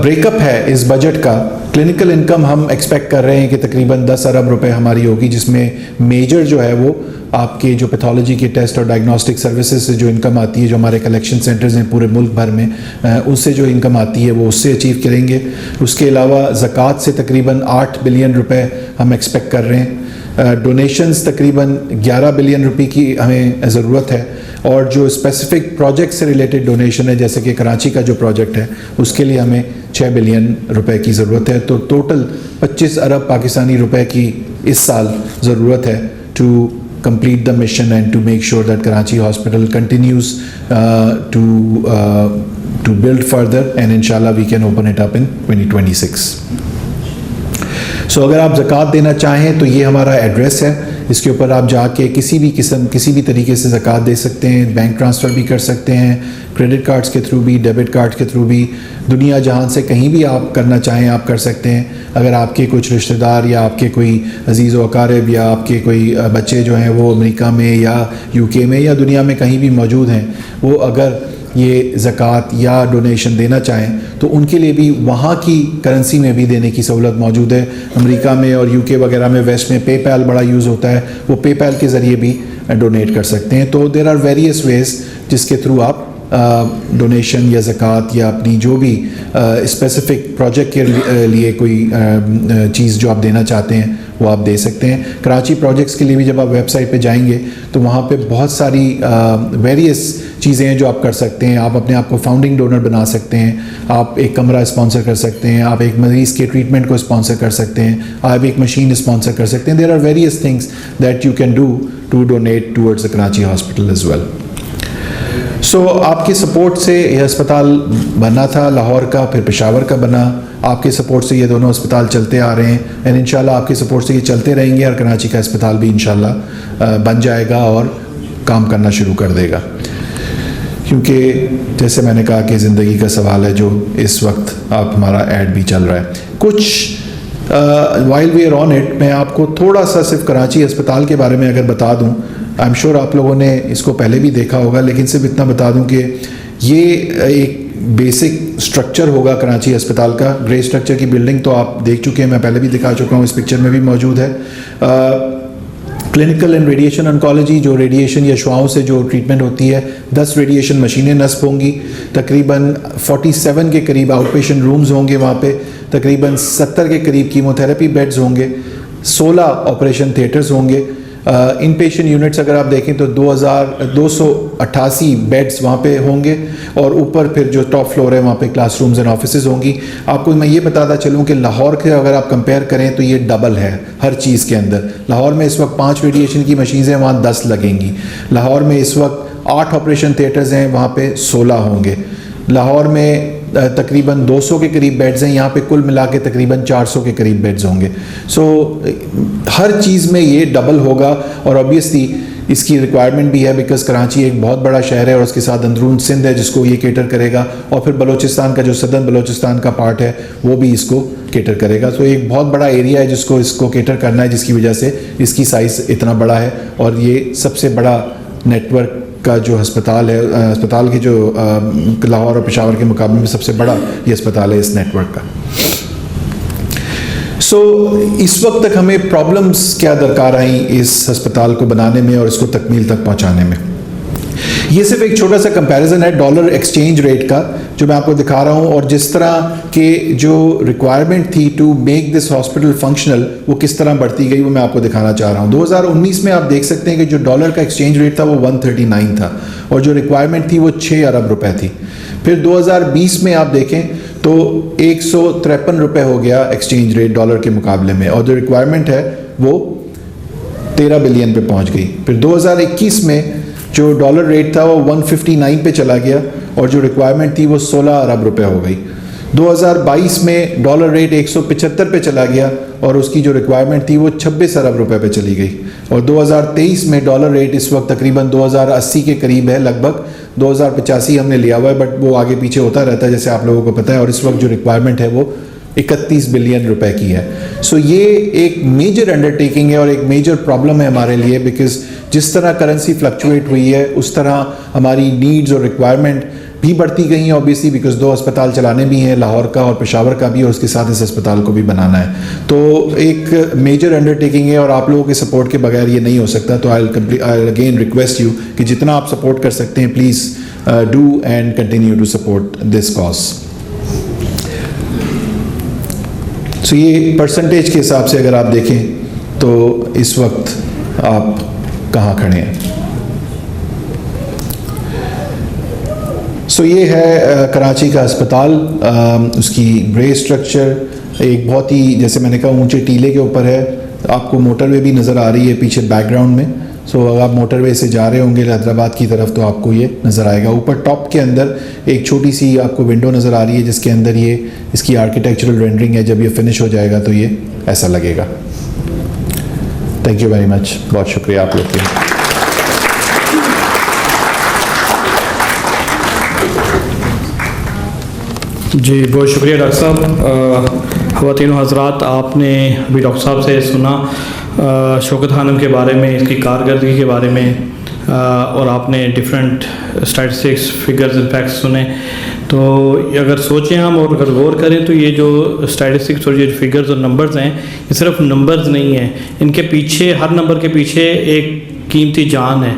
ब्रेकअप है इस बजट का, क्लिनिकल इनकम हम एक्सपेक्ट कर रहे हैं कि तकरीबन 10 अरब रुपए हमारी होगी, जिसमें मेजर जो है वो आपके जो पैथोलॉजी के टेस्ट और डायग्नोस्टिक सर्विसेज से जो इनकम आती है, जो हमारे कलेक्शन सेंटर्स हैं पूरे मुल्क भर में, उससे जो इनकम आती है वो उससे अचीव करेंगे। उसके अलावा ज़कात से तकरीबन 8 बिलियन रुपए हम एक्सपेक्ट कर रहे हैं। डोनेशंस तकरीबन 11 बिलियन रुपए की हमें ज़रूरत है और जो स्पेसिफिक प्रोजेक्ट से रिलेटेड डोनेशन है जैसे कि कराची का जो प्रोजेक्ट है उसके लिए हमें 6 बिलियन रुपए की ज़रूरत है। तो टोटल 25 अरब पाकिस्तानी रुपए की इस साल ज़रूरत है to complete the mission and to make sure that Karachi Hospital continues to build further and inshallah we can open it up in 2026. सो अगर आप ज़कात देना चाहें तो ये हमारा एड्रेस है, इसके ऊपर आप जाके किसी भी तरीके से ज़कात दे सकते हैं। बैंक ट्रांसफ़र भी कर सकते हैं, क्रेडिट कार्ड्स के थ्रू भी, डेबिट कार्ड के थ्रू भी, दुनिया जहान से कहीं भी आप करना चाहें आप कर सकते हैं। अगर आपके कुछ रिश्तेदार या आपके कोई अजीज़ व अकारिब या आपके कोई बच्चे जो हैं वो अमेरिका में या यूके में या दुनिया में कहीं भी मौजूद हैं, वो अगर ये ज़कात या डोनेशन देना चाहें तो उनके लिए भी वहाँ की करेंसी में भी देने की सहूलत मौजूद है। अमेरिका में और यूके वगैरह में वेस्ट में पेपैल बड़ा यूज़ होता है, वो पेपैल के ज़रिए भी डोनेट कर सकते हैं। तो देयर आर वेरियस वेज़ जिसके थ्रू आप डोनेशन या ज़कात या अपनी जो भी स्पेसिफ़िक प्रोजेक्ट के लिए कोई चीज़ जो आप देना चाहते हैं वो आप दे सकते हैं। कराची प्रोजेक्ट्स के लिए भी जब आप वेबसाइट पे जाएंगे तो वहाँ पे बहुत सारी वेरियस चीज़ें हैं जो आप कर सकते हैं। आप अपने आप को फाउंडिंग डोनर बना सकते हैं, आप एक कमरा स्पॉन्सर कर सकते हैं, आप एक मरीज़ के ट्रीटमेंट को स्पॉन्सर कर सकते हैं, आप एक मशीन स्पॉन्सर कर सकते हैं। There are various things that you can do to donate towards the Karachi hospital as well. So आपके सपोर्ट से यह अस्पताल बना था, लाहौर का फिर पेशावर का बना। आपके सपोर्ट से ये दोनों अस्पताल चलते आ रहे हैं एंड इंशाल्लाह आपके सपोर्ट से ये चलते रहेंगे और कराची का अस्पताल भी इंशाल्लाह बन जाएगा और काम करना शुरू कर देगा। क्योंकि जैसे मैंने कहा कि ज़िंदगी का सवाल है जो इस वक्त आप हमारा ऐड भी चल रहा है। कुछ while we are on it, मैं आपको थोड़ा सा सिर्फ कराची अस्पताल के बारे में अगर बता दूं, आई एम श्योर आप लोगों ने इसको पहले भी देखा होगा, लेकिन सिर्फ इतना बता दूं कि ये एक बेसिक स्ट्रक्चर होगा कराची अस्पताल का। ग्रे स्ट्रक्चर की बिल्डिंग तो आप देख चुके हैं, मैं पहले भी दिखा चुका हूँ, इस पिक्चर में भी मौजूद है। क्लिनिकल एंड रेडिएशन ऑन्कोलॉजी, जो रेडिएशन या शुआओं से जो ट्रीटमेंट होती है, 10 रेडिएशन मशीनें नस्ब होंगी, तकरीबन 47 के करीब आउट पेशेंट रूम्स होंगे वहाँ पे, तकरीबन 70 के करीब कीमोथेरेपी बेड्स होंगे, 16 ऑपरेशन थिएटर्स होंगे। इन पेशेंट यूनिट्स अगर आप देखें तो 2288 बेड्स वहाँ पे होंगे और ऊपर फिर जो टॉप फ्लोर है वहाँ पे क्लासरूम्स एंड ऑफिसेज होंगी। आपको मैं ये बताता चलूँ कि लाहौर के अगर आप कंपेयर करें तो ये डबल है हर चीज़ के अंदर। लाहौर में इस वक्त 5 रेडिएशन की मशीन्स हैं, वहाँ 10 लगेंगी। लाहौर में इस वक्त 8 ऑपरेशन थिएटर्स हैं, वहाँ पे 16 होंगे। लाहौर में तकरीबन 200 के करीब बेड्स हैं, यहाँ पे कुल मिला के तकरीबन 400 के करीब बेड्स होंगे। सो हर चीज़ में ये डबल होगा और ऑब्वियसली इसकी रिक्वायरमेंट भी है बिकॉज कराची एक बहुत बड़ा शहर है और उसके साथ अंदरून सिंध है जिसको ये केटर करेगा, और फिर बलोचिस्तान का जो सदर्न बलोचिस्तान का पार्ट है वो भी इसको केटर करेगा। तो एक बहुत बड़ा एरिया है जिसको इसको केटर करना है, जिसकी वजह से इसकी साइज़ इतना बड़ा है और ये सबसे बड़ा नेटवर्क का जो अस्पताल है, अस्पताल की जो लाहौर और पेशावर के मुकाबले में सबसे बड़ा ये अस्पताल है इस नेटवर्क का। सो इस वक्त तक हमें प्रॉब्लम्स क्या दरकार आई इस अस्पताल को बनाने में और इसको तकमील तक पहुंचाने में। ये सिर्फ एक छोटा सा कंपैरिजन है डॉलर एक्सचेंज रेट का जो मैं आपको दिखा रहा हूँ, और जिस तरह के जो रिक्वायरमेंट थी to make this hospital functional वो किस तरह बढ़ती गई वो मैं आपको दिखाना चाह रहा हूँ। 2019 में आप देख सकते हैं कि जो डॉलर का एक्सचेंज रेट था वो 139 था और जो रिक्वायरमेंट थी वो 6 अरब रुपए थी। फिर 2020 में आप देखें तो 153 रुपए हो गया एक्सचेंज रेट डॉलर के मुकाबले में, और जो रिक्वायरमेंट है वो 13 बिलियन पे पहुंच गई। फिर 2021 में जो डॉलर रेट था वो 159 पे चला गया और जो रिक्वायरमेंट थी वो 16 अरब रुपए हो गई। 2022 में डॉलर रेट 175 पे चला गया और उसकी जो रिक्वायरमेंट थी वो 26 अरब रुपए पे चली गई। और 2023 में डॉलर रेट इस वक्त तकरीबन 2080 के करीब है, लगभग 2085 हमने लिया हुआ है बट वो आगे पीछे होता रहता है जैसे आप लोगों को पता है, और इस वक्त जो रिक्वायरमेंट है वो 31 बिलियन रुपए की है। सो ये एक मेजर अंडरटेकिंग है और एक मेजर प्रॉब्लम है हमारे लिए, बिकॉज जिस तरह करेंसी फ्लक्चुएट हुई है उस तरह हमारी नीड्स और रिक्वायरमेंट भी बढ़ती गई हैं ऑब्वियसली, बिकॉज 2 अस्पताल चलाने भी हैं, लाहौर का और पेशावर का भी, और उसके साथ इस अस्पताल को भी बनाना है। तो एक मेजर अंडरटेकिंग है और आप लोगों के सपोर्ट के बगैर ये नहीं हो सकता। तो आई अगेन रिक्वेस्ट यू कि जितना आप सपोर्ट कर सकते हैं please do and continue to support this cause. So ये परसेंटेज के हिसाब से अगर आप देखें तो इस वक्त आप कहाँ खड़े हैं। सो ये है कराची का अस्पताल, उसकी ग्रे स्ट्रक्चर एक बहुत ही, जैसे मैंने कहा, ऊंचे टीले के ऊपर है। आपको मोटरवे भी नज़र आ रही है पीछे बैकग्राउंड में, सो अगर आप मोटरवे से जा रहे होंगे हैदराबाद की तरफ तो आपको ये नज़र आएगा। ऊपर टॉप के अंदर एक छोटी सी आपको विंडो नज़र आ रही है जिसके अंदर ये इसकी आर्किटेक्चरल रेंडरिंग है। जब ये फिनिश हो जाएगा तो ये ऐसा लगेगा। थैंक यू वेरी मच, बहुत शुक्रिया आप लोग के। जी बहुत शुक्रिया डॉक्टर साहब। ख़वातीन व हज़रात, आपने अभी डॉक्टर साहब से सुना शौकत खानम के बारे में, इसकी कारकर्दगी के बारे में, और आपने different statistics, figures and facts सुने। तो अगर सोचें हम और अगर गौर करें तो ये जो स्टैटिस्टिक्स और ये फिगर्स और नंबर्स हैं, ये सिर्फ नंबर्स नहीं हैं, इनके पीछे, हर नंबर के पीछे एक कीमती जान है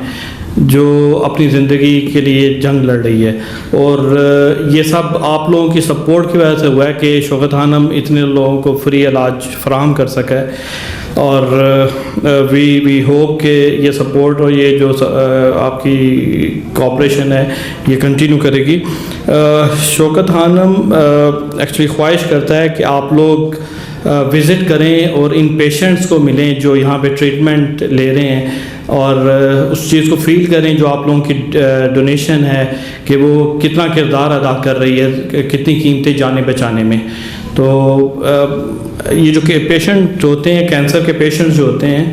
जो अपनी ज़िंदगी के लिए जंग लड़ रही है। और ये सब आप लोगों की सपोर्ट की वजह से हुआ है कि शौकत खानम इतने लोगों को फ्री इलाज फराहम कर सका है। और वी होप कि ये सपोर्ट और ये जो आपकी कोऑपरेशन है ये कंटिन्यू करेगी। शौकत खानम एक्चुअली ख्वाहिश करता है कि आप लोग विज़िट करें और इन पेशेंट्स को मिलें जो यहाँ पे ट्रीटमेंट ले रहे हैं, और उस चीज़ को फील करें जो आप लोगों की डोनेशन है कि वो कितना किरदार अदा कर रही है, कितनी कीमतें जानें बचाने में। तो ये जो कि पेशेंट होते हैं, कैंसर के पेशेंट्स जो होते हैं,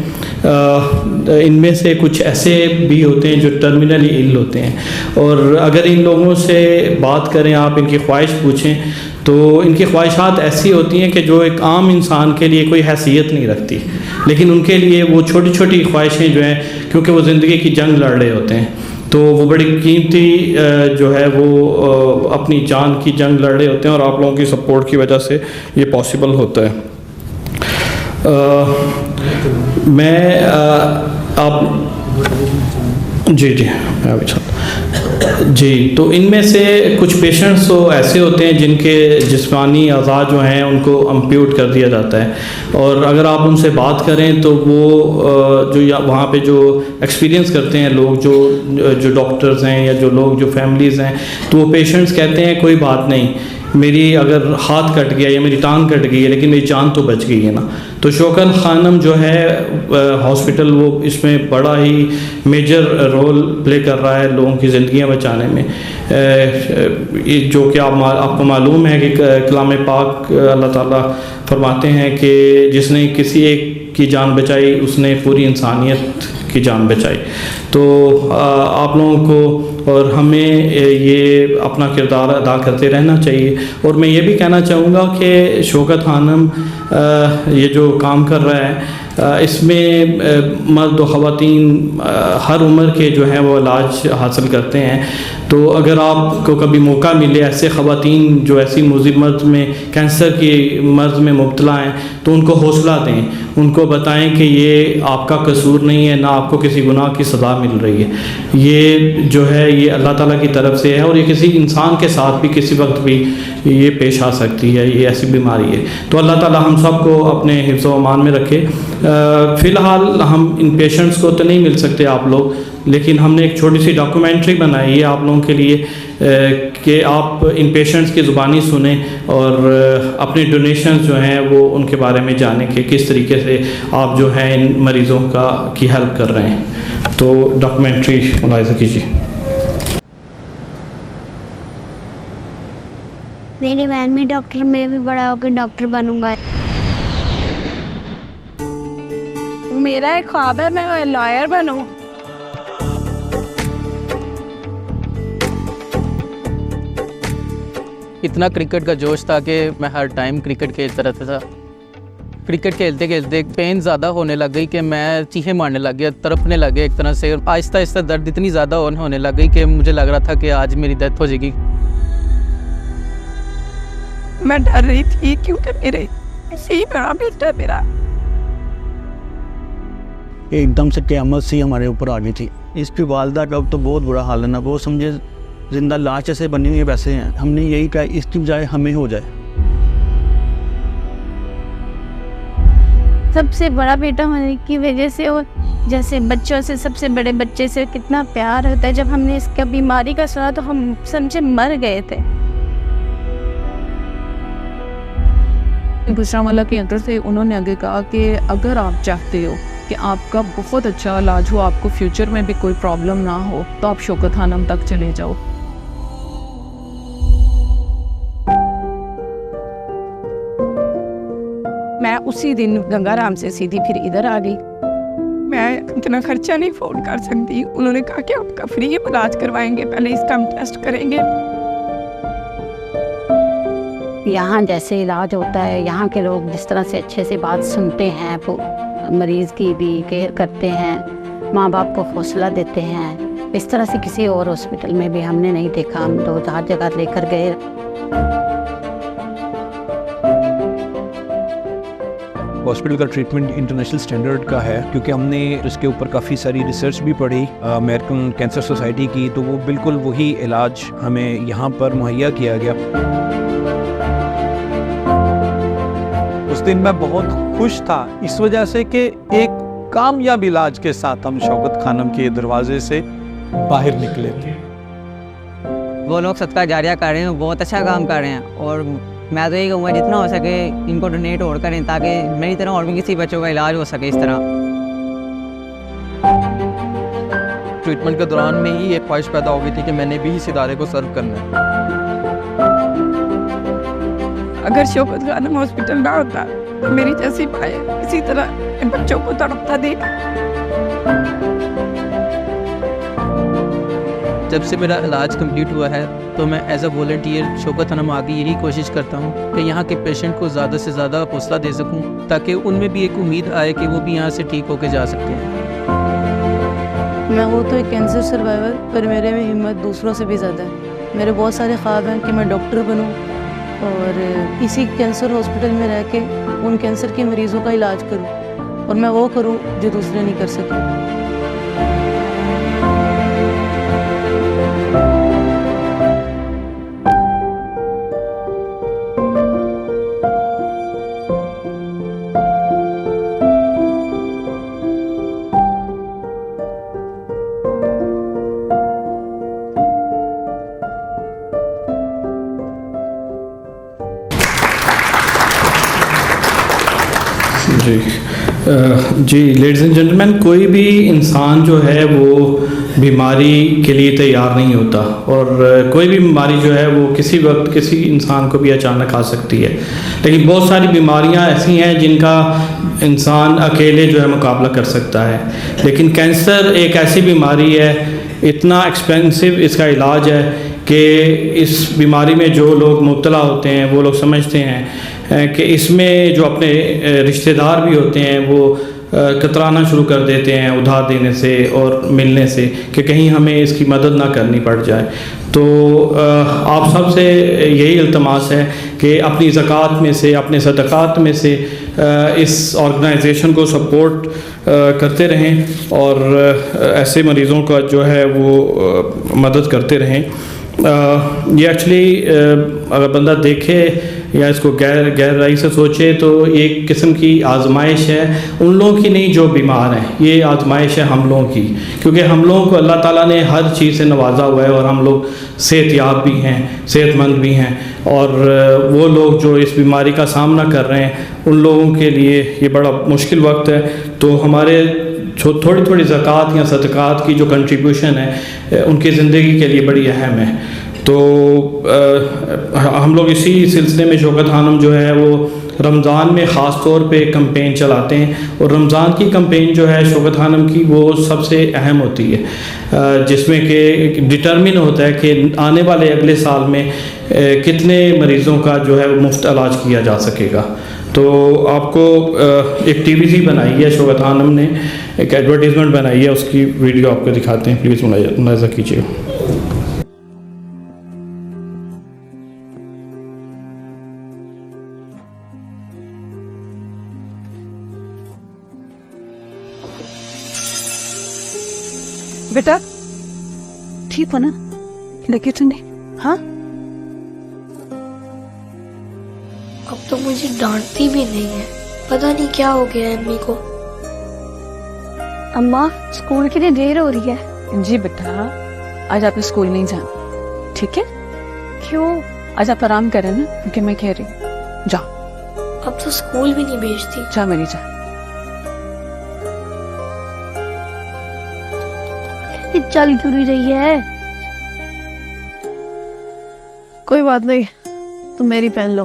इनमें से कुछ ऐसे भी होते हैं जो टर्मिनली इल होते हैं, और अगर इन लोगों से बात करें आप, इनकी ख्वाहिश पूछें तो इनकी ख्वाहिशात ऐसी होती हैं कि जो एक आम इंसान के लिए कोई हैसियत नहीं रखती, लेकिन उनके लिए वो छोटी छोटी ख्वाहिशें जो हैं, क्योंकि वो ज़िंदगी की जंग लड़ रहे होते हैं, तो वो बड़ी कीमती जो है वो अपनी जान की जंग लड़ रहे होते हैं, और आप लोगों की सपोर्ट की वजह से ये पॉसिबल होता है। मैं आप जी मैं अभी जी, तो इनमें से कुछ पेशेंट्स तो ऐसे होते हैं जिनके जिस्मानी अज़ा जो हैं उनको अम्प्यूट कर दिया जाता है, और अगर आप उनसे बात करें तो वो जो वहाँ पे जो एक्सपीरियंस करते हैं लोग, जो डॉक्टर्स हैं या जो लोग जो फैमिलीज़ हैं, तो वो पेशेंट्स कहते हैं कोई बात नहीं, मेरी अगर हाथ कट गया या मेरी टांग कट गई है लेकिन मेरी जान तो बच गई है ना। तो शौकत खानम जो है हॉस्पिटल, वो इसमें बड़ा ही मेजर रोल प्ले कर रहा है लोगों की ज़िंदगियां बचाने में। जो कि आपको मालूम है कि कलाम पाक अल्लाह ताला फरमाते हैं कि जिसने किसी एक की जान बचाई उसने पूरी इंसानियत की जान बचाई। तो आप लोगों को और हमें ये अपना किरदार अदा करते रहना चाहिए। और मैं ये भी कहना चाहूँगा कि शौकत खानम ये जो काम कर रहा है, इसमें मर्द व ख़वातीन हर उम्र के जो हैं वो इलाज हासिल करते हैं। तो अगर आपको कभी मौका मिले, ऐसे ख़वातीन जो ऐसी मुज़िब मर्ज़ में, कैंसर की मर्ज़ में मुब्तला हैं, तो उनको हौसला दें, उनको बताएं कि ये आपका कसूर नहीं है, ना आपको किसी गुनाह की सज़ा मिल रही है। ये जो है ये अल्लाह ताला की तरफ से है, और ये किसी इंसान के साथ भी किसी वक्त भी ये पेश आ सकती है, ये ऐसी बीमारी है। तो अल्लाह ताला हम सबको अपने हिफ्ज़ व अमान में रखे। फ़िलहाल हम इन पेशेंट्स को तो नहीं मिल सकते आप लोग, लेकिन हमने एक छोटी सी डॉक्यूमेंट्री बनाई है आप लोगों के लिए कि आप इन पेशेंट्स की ज़ुबानी सुने और अपने डोनेशन जो हैं वो उनके बारे में जानें कि किस तरीके से आप जो हैं इन मरीज़ों की हेल्प कर रहे हैं। तो डॉक्यूमेंट्री मुलाहिज़ा कीजिए। मेरे बहन में डॉक्टर, मैं भी बड़ा होकर डॉक्टर बनूंगा। मेरा एक ख्वाब है मैं लॉयर बनूं। इतना क्रिकेट का जोश था कि मैं हर टाइम क्रिकेट खेलता रहता था। क्रिकेट खेलते खेलते पेन ज़्यादा होने लग गई कि मैं चीखें मारने लग गया, तड़पने लग गया एक तरह से। आहिस्ता आहिस्ता दर्द इतनी ज़्यादा होने लग गई कि मुझे लग रहा था कि आज मेरी डेथ हो जाएगी। मैं डर रही थी क्योंकि मेरे ऐसे बड़ा बेटा मेरा एकदम से क़यामत सी हमारे ऊपर आ गई थी। इसकी वालदा का तो बहुत बुरा हाल है ना, वो समझे जिंदा लाश ऐसे बनी हुई है वैसे हैं। हमने यही कहा इसकी बजाय हमें हो जाए। सबसे बड़ा बेटा होने की वजह से, और जैसे बच्चों से सबसे बड़े बच्चे से कितना प्यार होता है। जब हमने इसका बीमारी का सुना तो हम समझे मर गए थे। गुजरांवाला के अंदर से उन्होंने आगे कहा कि अगर आप चाहते हो कि आपका बहुत अच्छा इलाज हो, आपको फ्यूचर में भी कोई प्रॉब्लम ना हो, तो आप शौकत खानम तक चले जाओ। मैं उसी दिन गंगाराम से सीधी फिर इधर आ गई। मैं इतना खर्चा नहीं अफोर्ड कर सकती। उन्होंने कहा कि आपका फ्री इलाज करवाएंगे, पहले इसका हम टेस्ट करेंगे। यहाँ जैसे इलाज होता है, यहाँ के लोग जिस तरह से अच्छे से बात सुनते हैं, वो मरीज़ की भी केयर करते हैं, माँ बाप को हौसला देते हैं, इस तरह से किसी और हॉस्पिटल में भी हमने नहीं देखा। हम 2-4 जगह लेकर गए। हॉस्पिटल का ट्रीटमेंट इंटरनेशनल स्टैंडर्ड का है, क्योंकि हमने इसके ऊपर काफ़ी सारी रिसर्च भी पढ़ी अमेरिकन कैंसर सोसाइटी की, तो वो बिल्कुल वही इलाज हमें यहाँ पर मुहैया किया गया। उस दिन मैं बहुत खुश था इस वजह से कि एक कामयाब इलाज के साथ हम शौकत खानम के दरवाजे से बाहर निकले थे। वो लोग सदका जारिया कर रहे हैं, बहुत अच्छा काम कर रहे हैं, और मैं तो यही कहूँगा जितना हो सके इनको डोनेट और करें ताकि मेरी तरह और भी किसी बच्चों का इलाज हो सके इस तरह। ट्रीटमेंट के दौरान में ही एक ख्वाहिश पैदा हो गई थी कि मैंने भी इस इदारे को सर्व करना है। अगर शौकत खानम हॉस्पिटल ना होता तो मेरी जैसी माँ इसी तरह इन बच्चों को तड़पता देख। जब से मेरा इलाज कंप्लीट हुआ है तो मैं as a volunteer Shaukat Khanum आगे यही कोशिश करता हूँ कि यहाँ के पेशेंट को ज़्यादा से ज़्यादा हौसला दे सकूँ, ताकि उनमें भी एक उम्मीद आए कि वो भी यहाँ से ठीक होकर जा सकते हैं। मैं वो तो एक कैंसर सर्वाइवर, पर मेरे में हिम्मत दूसरों से भी ज़्यादा है। मेरे बहुत सारे ख्वाब हैं कि मैं डॉक्टर बनूं और इसी कैंसर हॉस्पिटल में रह के उन कैंसर के मरीज़ों का इलाज करूं, और मैं वो करूं जो दूसरे नहीं कर सके। जी लेडीज़ एंड जेंटलमैन, कोई भी इंसान जो है वो बीमारी के लिए तैयार नहीं होता, और कोई भी बीमारी जो है वो किसी वक्त किसी इंसान को भी अचानक आ सकती है। लेकिन बहुत सारी बीमारियां ऐसी हैं जिनका इंसान अकेले जो है मुकाबला कर सकता है, लेकिन कैंसर एक ऐसी बीमारी है, इतना एक्सपेंसिव इसका इलाज है कि इस बीमारी में जो लोग मुब्तला होते हैं वो लोग समझते हैं कि इसमें जो अपने रिश्तेदार भी होते हैं वो कतराना शुरू कर देते हैं उधार देने से और मिलने से, कि कहीं हमें इसकी मदद ना करनी पड़ जाए। तो आप सब से यही इल्तमास है कि अपनी ज़कात में से, अपने सदक़ात में से इस ऑर्गेनाइजेशन को सपोर्ट करते रहें और ऐसे मरीज़ों का जो है वो मदद करते रहें। ये एक्चुअली अगर बंदा देखे या इसको गहराई से सोचे तो एक किस्म की आजमाइश है उन लोगों की नहीं जो बीमार हैं, ये आजमाइश है हम लोगों की, क्योंकि हम लोगों को अल्लाह ताला ने हर चीज़ से नवाजा हुआ है और हम लोग सेहतयाब भी हैं, सेहतमंद भी हैं, और वो लोग जो इस बीमारी का सामना कर रहे हैं उन लोगों के लिए ये बड़ा मुश्किल वक्त है। तो हमारे थोड़ी थोड़ी ज़कात या सदक़ात की जो कंट्रीब्यूशन है उनकी ज़िंदगी के लिए बड़ी अहम है। तो हम लोग इसी सिलसिले में शौकत खानम जो है वो रमज़ान में ख़ास तौर पे कैंपेन चलाते हैं, और रमज़ान की कैंपेन जो है शौकत खानम की वो सबसे अहम होती है, जिसमें कि डिटरमिन होता है कि आने वाले अगले साल में कितने मरीज़ों का जो है मुफ्त इलाज किया जा सकेगा। तो आपको एक टीवीसी बनाई है शौकत खानम ने, एक एडवर्टीज़मेंट बनाई है, उसकी वीडियो आपको दिखाते हैं, प्लीज़ मुलाहिज़ा कीजिए। बेटा ठीक हो ना? लगी ठंडी? हाँ। अब तो मुझे डांटती भी नहीं है, पता नहीं क्या हो गया है अम्मी को। अम्मा स्कूल के लिए देर हो रही है। जी बेटा, आज आपने स्कूल नहीं जाना, ठीक है? क्यों? आज आप आराम करें ना, क्योंकि मैं कह रही हूँ। जाओ। अब तो स्कूल भी नहीं भेजती। जा मेरी जा। ये चल क्यों नहीं रही है? कोई बात नहीं, तुम मेरी पहन लो।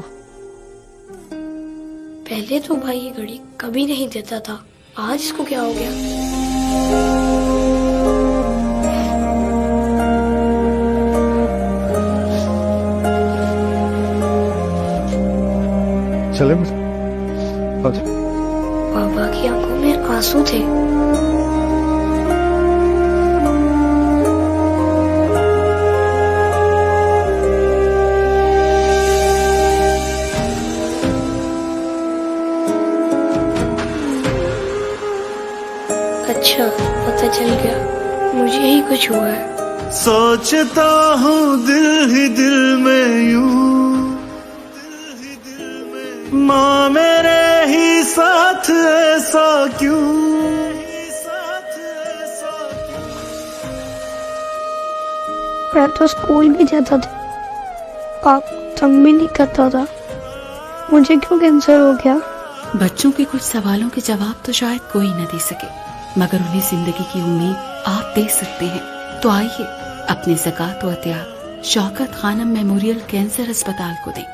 पहले तो भाई ये घड़ी कभी नहीं देता था, आज इसको क्या हो गया? चले पापा की आंखों में आंसू थे। अच्छा, पता चल गया, मुझे ही कुछ हुआ है। सोचता हूँ दिल ही दिल में यूं, माँ मेरे ही साथ ऐसा क्यों? मैं तो स्कूल भी जाता था, आप तंग भी नहीं करता था, मुझे क्यों कैंसर हो गया? बच्चों के कुछ सवालों के जवाब तो शायद कोई न दे सके, मगर उन्हें जिंदगी की उम्मीद आप दे सकते हैं। तो आइए अपनी ज़कात व अतिया शौकत खानम मेमोरियल कैंसर अस्पताल को दें,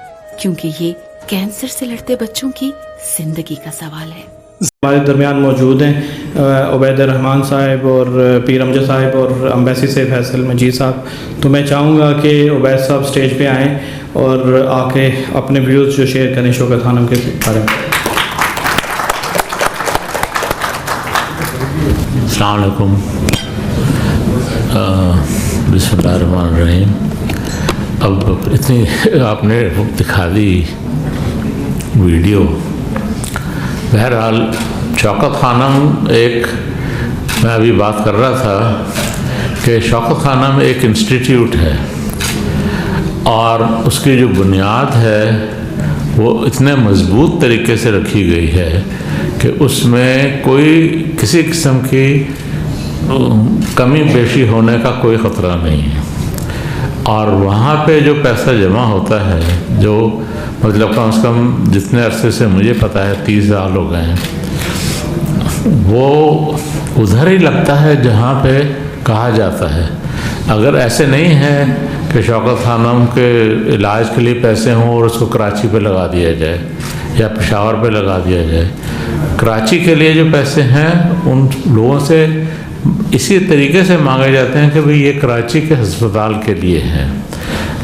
क्योंकि ये कैंसर से लड़ते बच्चों की जिंदगी का सवाल है। हमारे दरमियान मौजूद हैं उबैद रहमान साहब और पीर अमजद साहब और अम्बेसी से फैसल मजीद साहब। तो मैं चाहूँगा कि उबैद साहब स्टेज पे आएँ और आके अपने व्यूज़ जो शेयर करें शौकत खानम के बारे में। अस्सलाम वालेकुम। बिस्मिल्लाहिर्रहमानिर्रहीम। अब इतनी आपने दिखा दी वीडियो। बहरहाल शौकत खानम एक, मैं अभी बात कर रहा था कि शौकत खानम एक इंस्टीट्यूट है और उसकी जो बुनियाद है वो इतने मज़बूत तरीके से रखी गई है कि उसमें कोई किसी किस्म की कमी पेशी होने का कोई ख़तरा नहीं है। और वहाँ पे जो पैसा जमा होता है, जो मतलब कम से कम जितने अरसे से मुझे पता है 30 साल हो गए हैं, वो उधर ही लगता है जहाँ पे कहा जाता है। अगर ऐसे नहीं है कि शौकत खानम के इलाज के लिए पैसे हों और उसको कराची पे लगा दिया जाए या पेशावर पे लगा दिया जाए। कराची के लिए जो पैसे हैं उन लोगों से इसी तरीके से मांगे जाते हैं कि भाई ये कराची के अस्पताल के लिए हैं,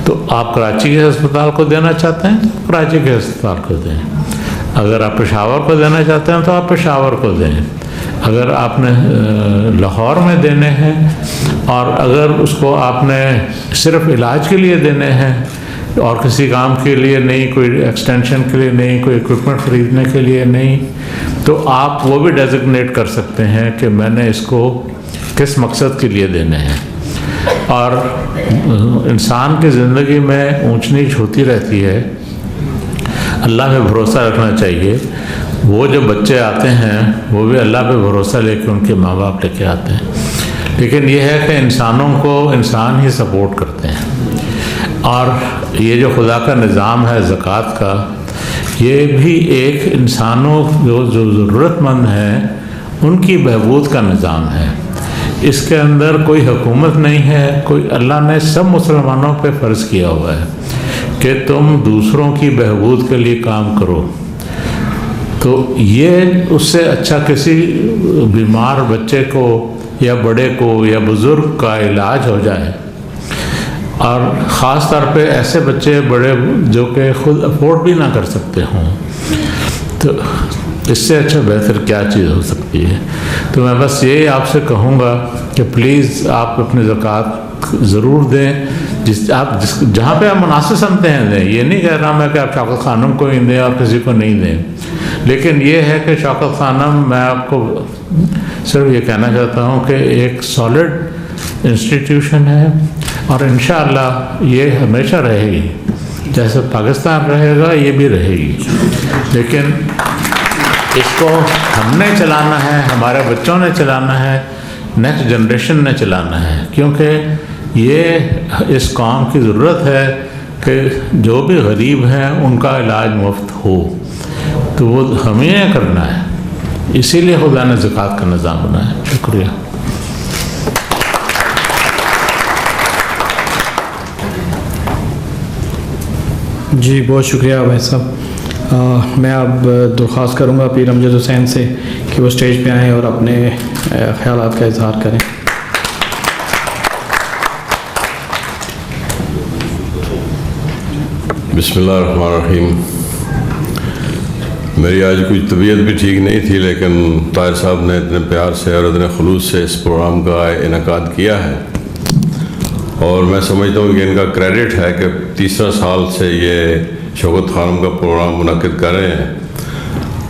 तो आप कराची के अस्पताल को देना चाहते हैं तो कराची के अस्पताल को दें। अगर आप पेशावर को देना चाहते हैं तो आप पेशावर को दें। अगर आपने लाहौर में देने हैं और अगर उसको आपने सिर्फ इलाज के लिए देने हैं और किसी काम के लिए नहीं, कोई एक्सटेंशन के लिए नहीं, कोई इक्विपमेंट ख़रीदने के लिए नहीं, तो आप वो भी डेजिग्नेट कर सकते हैं कि मैंने इसको किस मकसद के लिए देने हैं। और इंसान की ज़िंदगी में ऊंच नीच होती रहती है, अल्लाह पे भरोसा रखना चाहिए। वो जो बच्चे आते हैं वो भी अल्लाह पे भरोसा लेके उनके माँ बाप लेके आते हैं, लेकिन ये है कि इंसानों को इंसान ही सपोर्ट करते हैं। और ये जो खुदा का निज़ाम है ज़कात का, ये भी एक इंसानों जो ज़रूरतमंद हैं उनकी बहबूद का निज़ाम है। इसके अंदर कोई हुकूमत नहीं है, कोई, अल्लाह ने सब मुसलमानों पे फ़र्ज़ किया हुआ है कि तुम दूसरों की बहबूद के लिए काम करो। तो ये उससे अच्छा किसी बीमार बच्चे को या बड़े को या बुज़ुर्ग का इलाज हो जाए, और ख़ास तौर पे ऐसे बच्चे बड़े जो कि खुद अफोर्ड भी ना कर सकते हों, तो इससे अच्छा बेहतर क्या चीज़ हो सकती है। तो मैं बस यही आपसे कहूँगा कि प्लीज़ आप अपनी ज़कात ज़रूर दें, जहाँ पे आप मुनासिब समझते हैं दें। ये नहीं कह रहा मैं कि आप शौकत खानम को ही दें और किसी को नहीं दें, लेकिन ये है कि शौकत खानम, मैं आपको सिर्फ ये कहना चाहता हूँ कि एक सॉलिड इंस्टीट्यूशन है और इंशाअल्लाह ये हमेशा रहेगी। जैसे पाकिस्तान रहेगा ये भी रहेगी, लेकिन इसको हमने चलाना है, हमारे बच्चों ने चलाना है, नेक्स्ट जनरेशन ने चलाना है, क्योंकि ये इस कौम की ज़रूरत है कि जो भी गरीब हैं उनका इलाज मुफ्त हो, तो वो हमें करना है। इसीलिए खुदा ने ज़कात का निज़ाम बनाया है। शुक्रिया। जी बहुत शुक्रिया भाई साहब। मैं अब दरख्वास्त करूँगा पीर अमजद हुसैन से कि वो स्टेज पे आएँ और अपने ख्यालात का इजहार करें। बिस्मिल्लाहिर्रहमानिर्रहीम। मेरी आज कुछ तबीयत भी ठीक नहीं थी, लेकिन ताहिर साहब ने इतने प्यार से और इतने खुलूस से इस प्रोग्राम का इनेकाद किया है और मैं समझता हूँ कि इनका क्रेडिट है कि तीसरा साल से ये शौकत खानम का प्रोग्राम मुनक़िद कर रहे हैं।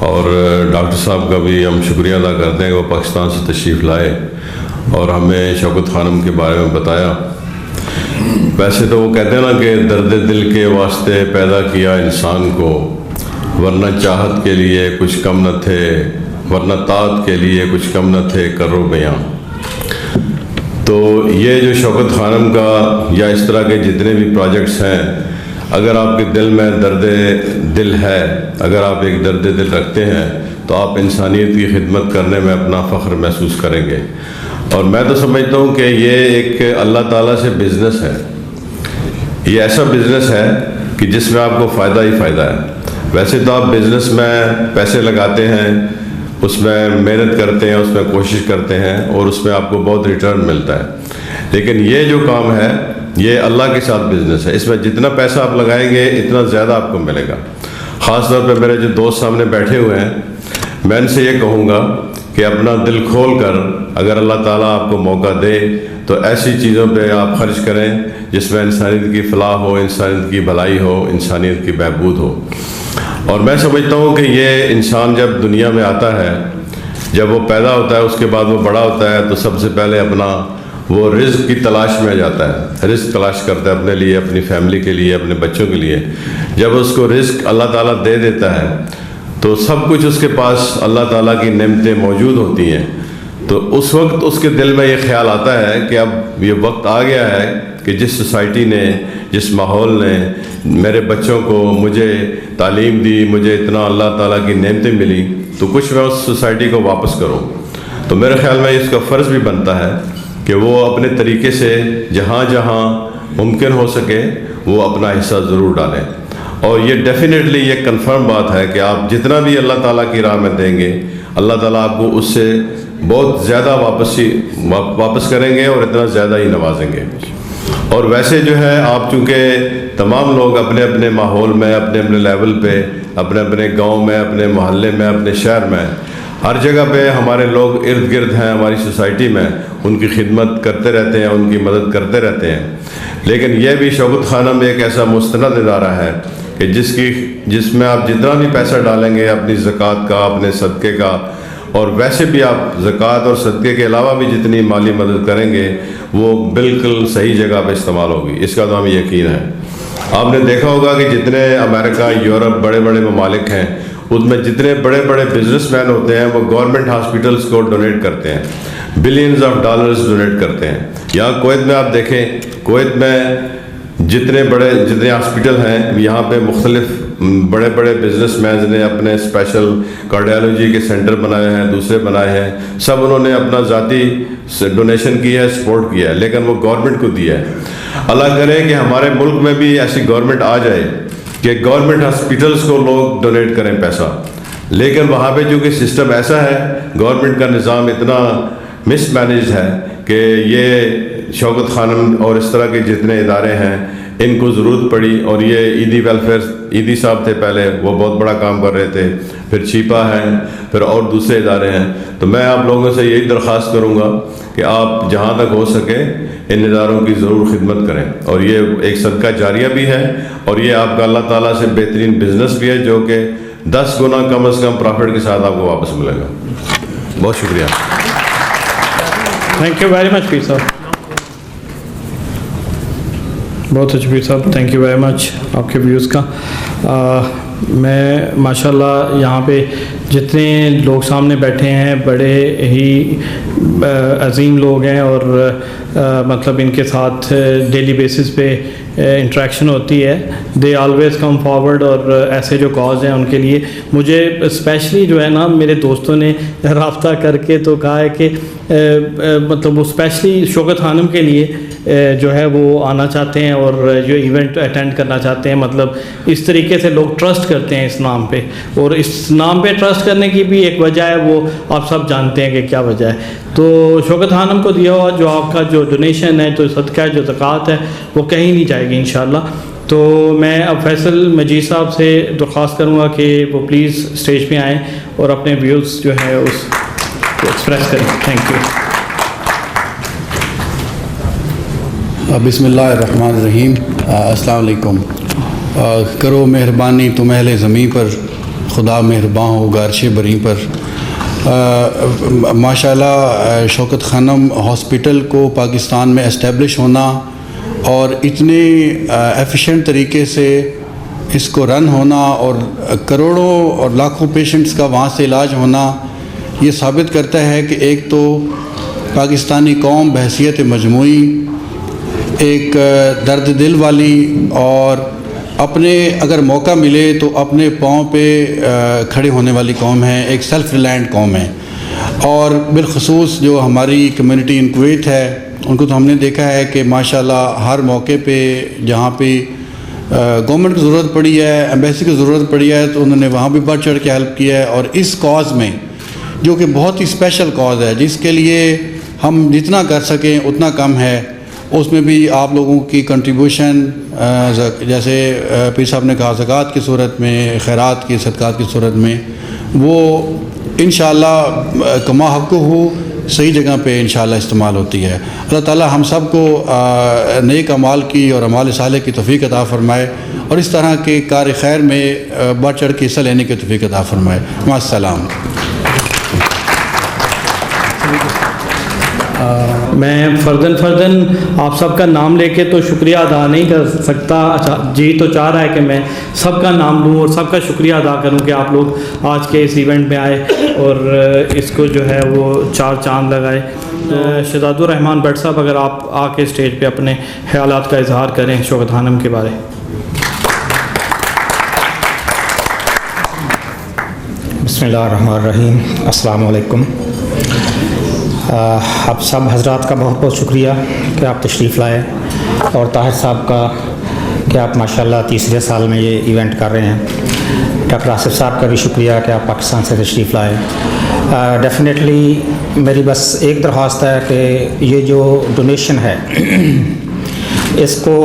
और डॉक्टर साहब का भी हम शुक्रिया अदा करते हैं कि वो पाकिस्तान से तशरीफ़ लाए और हमें शौकत खानम के बारे में बताया। वैसे तो वो कहते हैं ना कि दर्द दिल के वास्ते पैदा किया इंसान को, वरना चाहत के लिए कुछ कम न थे, वरना तात के लिए कुछ कम न थे करो बयां। तो ये जो शौकत खानम का या इस तरह के जितने भी प्रोजेक्ट्स हैं, अगर आपके दिल में दर्द दिल है, अगर आप एक दर्द दिल रखते हैं तो आप इंसानियत की खिदमत करने में अपना फ़ख्र महसूस करेंगे। और मैं तो समझता हूँ कि ये एक अल्लाह ताला से बिज़नेस है। ये ऐसा बिज़नेस है कि जिसमें आपको फ़ायदा ही फ़ायदा है। वैसे तो आप बिज़नेस में पैसे लगाते हैं, उसमें मेहनत करते हैं, उसमें कोशिश करते हैं और उसमें आपको बहुत रिटर्न मिलता है। लेकिन ये जो काम है ये अल्लाह के साथ बिज़नेस है। इसमें जितना पैसा आप लगाएंगे इतना ज़्यादा आपको मिलेगा। ख़ास तौर पे मेरे जो दोस्त सामने बैठे हुए हैं, मैं इनसे ये कहूँगा कि अपना दिल खोल कर अगर अल्लाह ताला आपको मौका दे तो ऐसी चीज़ों पे आप खर्च करें जिसमें इंसानियत की फलाह हो, इंसानियत की भलाई हो, इंसानियत की बहबूद हो। और मैं समझता हूँ कि ये इंसान जब दुनिया में आता है, जब वो पैदा होता है, उसके बाद वो बड़ा होता है, तो सबसे पहले अपना वो रिज़्क़ की तलाश में जाता है, रिज़्क़ तलाश करता है अपने लिए, अपनी फैमिली के लिए, अपने बच्चों के लिए। जब उसको रिज़्क़ अल्लाह ताला दे देता है तो सब कुछ उसके पास अल्लाह ताला की नेमतें मौजूद होती हैं। तो उस वक्त उसके दिल में ये ख्याल आता है कि अब ये वक्त आ गया है कि जिस सोसाइटी ने, जिस माहौल ने मेरे बच्चों को, मुझे तालीम दी, मुझे इतना अल्लाह ताला की नेमतें मिली, तो कुछ मैं उस सोसाइटी को वापस करूं। तो मेरे ख्याल में इसका फ़र्ज़ भी बनता है कि वो अपने तरीके से जहाँ जहाँ मुमकिन हो सके वो अपना हिस्सा ज़रूर डालें। और ये डेफिनेटली ये कंफर्म बात है कि आप जितना भी अल्लाह ताला की राह में देंगे, अल्लाह ताला आपको उससे बहुत ज़्यादा वापस करेंगे और इतना ज़्यादा ही नवाजेंगे। और वैसे जो है आप चूँकि तमाम लोग अपने अपने माहौल में, अपने अपने लेवल पे, अपने अपने गांव में, अपने मोहल्ले में, अपने शहर में, हर जगह पे हमारे लोग इर्द गिर्द हैं, हमारी सोसाइटी में उनकी खिदमत करते रहते हैं, उनकी मदद करते रहते हैं। लेकिन यह भी शौकत खानम एक ऐसा मुस्तनद इदारा है कि जिसमें आप जितना भी पैसा डालेंगे अपनी ज़कात का, अपने सदक़े का, और वैसे भी आप ज़कात और सदक़े के अलावा भी जितनी माली मदद करेंगे वो बिल्कुल सही जगह पे इस्तेमाल होगी, इसका तो हमें यकीन है। आपने देखा होगा कि जितने अमेरिका, यूरोप बड़े बड़े ममालिक हैं, उसमें जितने बड़े बड़े बिजनेसमैन होते हैं वो गवर्नमेंट हॉस्पिटल्स को डोनेट करते हैं, बिलियंस ऑफ डॉलर्स डोनेट करते हैं। यहाँ कुवैत में आप देखें, कुवैत में जितने हॉस्पिटल हैं, यहाँ पे मुख्तलिफ बड़े बड़े बिजनेसमैन ने अपने स्पेशल कार्डियोलॉजी के सेंटर बनाए हैं, दूसरे बनाए हैं, सब उन्होंने अपना ज़ाती डोनेशन किया है, सपोर्ट किया है, लेकिन वो गवर्नमेंट को दिया है। अल्लाह करे कि हमारे मुल्क में भी ऐसी गवर्नमेंट आ जाए कि गवर्नमेंट हॉस्पिटल्स को लोग डोनेट करें पैसा। लेकिन वहाँ पे चूँकि सिस्टम ऐसा है, गवर्नमेंट का निज़ाम इतना मिसमैनेज है कि ये शौकत खानम और इस तरह के जितने इदारे हैं इनको ज़रूरत पड़ी। और ये ईदी वेलफेयर, ईदी साहब थे पहले, वो बहुत बड़ा काम कर रहे थे, फिर छिपा हैं, फिर और दूसरे इदारे हैं। तो मैं आप लोगों से यही दरख्वास्त करूँगा कि आप जहाँ तक हो सके इन इदारों की ज़रूर खिदमत करें। और ये एक सदका जारिया भी है और ये आपका अल्लाह ताला से बेहतरीन बिजनेस भी है जो कि 10 गुना कम से कम प्रॉफिट के साथ आपको वापस मिलेगा। बहुत शुक्रिया। थैंक यू वेरी मच पीर साहब, बहुत अच्छे पीर साहब, थैंक यू वेरी मच आपके व्यूज़ का। मैं माशाल्लाह यहाँ पे जितने लोग सामने बैठे हैं बड़े ही अजीम लोग हैं और मतलब इनके साथ डेली बेसिस पे इंटरेक्शन होती है। दे ऑलवेज़ कम फॉरवर्ड और ऐसे जो कॉज हैं उनके लिए मुझे स्पेशली जो है ना मेरे दोस्तों ने रब्ता करके तो कहा है कि मतलब वो स्पेशली शौकत खानम के लिए जो है वो आना चाहते हैं और जो इवेंट अटेंड करना चाहते हैं। मतलब इस तरीके से लोग ट्रस्ट करते हैं इस नाम पे, और इस नाम पे ट्रस्ट करने की भी एक वजह है, वो आप सब जानते हैं कि क्या वजह है। तो शौकत खानम को दिया हुआ जो आपका जो डोनेशन है, तो सदका जो ज़कात है, वो कहीं नहीं जाएगी इंशाल्लाह। तो मैं अब फैसल मजीद साहब से दरख्वास्त करूँगा कि वो प्लीज़ स्टेज पे आएँ और अपने व्यूज़ जो है उस एक्सप्रेस करें। Thank you. बिस्मिल्लाहिर्रहमानिर्रहीम। अस्सलाम वालेकुम। करो मेहरबानी तुम अहले ज़मीं पर, खुदा मेहरबान हो गारश बरी पर। माशाल्लाह शौकत खानम हॉस्पिटल को पाकिस्तान में इस्टेब्लिश होना और इतने एफिशिएंट तरीके से इसको रन होना और करोड़ों और लाखों पेशेंट्स का वहाँ से इलाज होना, ये साबित करता है कि एक तो पाकिस्तानी कौम बहैसियत मजमूई एक दर्द दिल वाली और अपने अगर मौका मिले तो अपने पाँव पे खड़े होने वाली कौम है, एक सेल्फ रिलायंट कौम है। और बिलखसूस जो हमारी कम्युनिटी इन कुवैत है, उनको तो हमने देखा है कि माशाल्लाह हर मौके पे जहाँ पे गवर्नमेंट की ज़रूरत पड़ी है, एम्बेसी की ज़रूरत पड़ी है, तो उन्होंने वहाँ भी बढ़ चढ़ के हेल्प किया है। और इस कॉज़ में जो कि बहुत ही स्पेशल कॉज़ है, जिसके लिए हम जितना कर सकें उतना कम है, उसमें भी आप लोगों की कंट्रीब्यूशन, जैसे पीर साहब ने कहा ज़कात की सूरत में, खैरात की सदक़ात की सूरत में, वो इंशाअल्लाह कमा हक़ हो सही जगह पे इंशाअल्लाह इस्तेमाल होती है। अल्लाह ताला हम सब को नेक अमाल की और अमाल साले की तौफ़ीक़ अता फ़रमाए और इस तरह के कार खैर में बढ़ चढ़ के हिस्सा लेने की तौफ़ीक़ अता फ़रमाए। मास्सलाम। मैं फ़र्दन आप सबका नाम लेके तो शुक्रिया अदा नहीं कर सकता। अच्छा जी तो चाह रहा है कि मैं सबका नाम लूँ और सबका शुक्रिया अदा करूँ कि आप लोग आज के इस इवेंट में आए और इसको जो है वो चार चांद लगाए। शहजादुर रहमान भट्ट साहब, अगर आप आके स्टेज पे अपने ख्यालात का इजहार करें शौकत खानम के बारे। बिस्मिल्लाहिर्रहमानिर्रहीम। अस्सलाम वालेकुम। आप सब हजरात का बहुत बहुत शुक्रिया कि आप तशरीफ़ लाए, और ताहिर साहब का कि आप माशाल्लाह तीसरे साल में ये इवेंट कर रहे हैं। डॉक्टर आसिफ साहब का भी शुक्रिया कि आप पाकिस्तान से तशरीफ़ लाए। डेफिनेटली मेरी बस एक दरख्वास्त है कि ये जो डोनेशन है इसको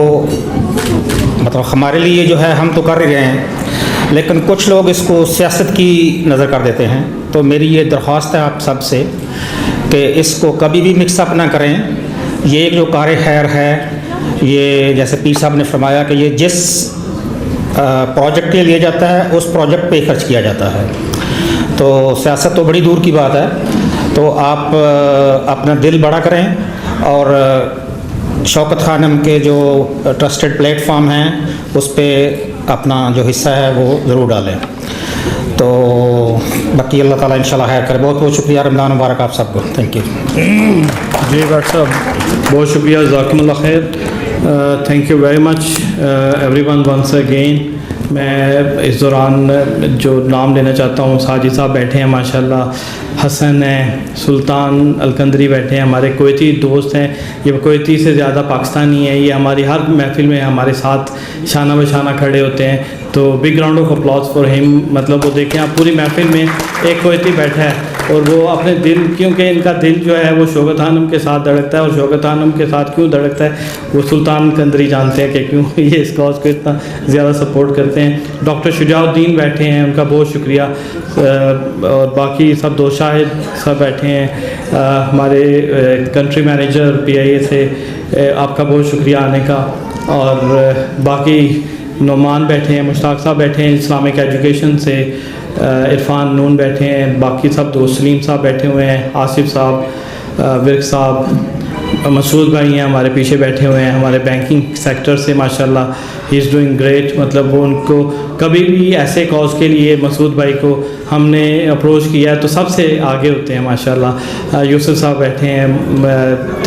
मतलब हमारे लिए जो है हम तो कर ही रहे हैं, लेकिन कुछ लोग इसको सियासत की नज़र कर देते हैं। तो मेरी ये दरख्वास्त है आप सब से कि इसको कभी भी मिक्सअप ना करें। ये एक जो कार खैर है, ये जैसे पीर साहब ने फरमाया कि ये जिस प्रोजेक्ट के लिए जाता है उस प्रोजेक्ट पे खर्च किया जाता है। तो सियासत तो बड़ी दूर की बात है। तो आप अपना दिल बड़ा करें और शौकत खानम के जो ट्रस्टेड प्लेटफॉर्म हैं उस पर अपना जो हिस्सा है वो ज़रूर डालें। तो बाकी अल्लाह ताला इंशाल्लाह खैर करे। बहुत बहुत शुक्रिया, रमज़ान मुबारक आप सबको। थैंक यू जी डॉक्टर साहब, बहुत शुक्रिया, जज़ाकुमुल्लाह खैर। Thank you very much everyone once again. मैं इस दौरान जो नाम लेना चाहता हूँ, साजिद साहब बैठे हैं माशाल्लाह, हसन है, सुल्तान अलकंदरी बैठे हैं, हमारे कुवैती दोस्त हैं। ये कुवैती से ज़्यादा पाकिस्तानी है, ये हमारी हर महफिल में हमारे साथ शाना बशाना खड़े होते हैं। तो big round of applause for him. मतलब वो देखें आप, पूरी महफिल में एक कुवैती बैठा है और वो अपने दिल, क्योंकि इनका दिल जो है वो शौकत खानम के साथ धड़कता है, और शौकत खानम के साथ क्यों धड़कता है वो सुल्तान अलकंदरी जानते हैं कि क्यों ये इस कॉज को इतना ज़्यादा सपोर्ट करते हैं। डॉक्टर शुजाउद्दीन बैठे हैं, उनका बहुत शुक्रिया। और बाकी सब दोस्त शाहिद सब बैठे हैं, हमारे कंट्री मैनेजर PIA से आपका बहुत शुक्रिया आने का। और बाकी नोमान बैठे हैं, मुश्ताक साहब बैठे हैं इस्लामिक एजुकेशन से, इरफान नून बैठे हैं, बाकी सब दोस्त, सलीम साहब बैठे हुए हैं, आसिफ साहब, विर्क साहब, मसूद भाई हैं हमारे पीछे बैठे हुए हैं, हमारे बैंकिंग सेक्टर से माशाल्लाह ही इज़ डूइंग ग्रेट। मतलब वो उनको कभी भी ऐसे कॉज के लिए मसूद भाई को हमने अप्रोच किया है तो सबसे आगे होते हैं माशाल्लाह। यूसुफ साहब बैठे हैं,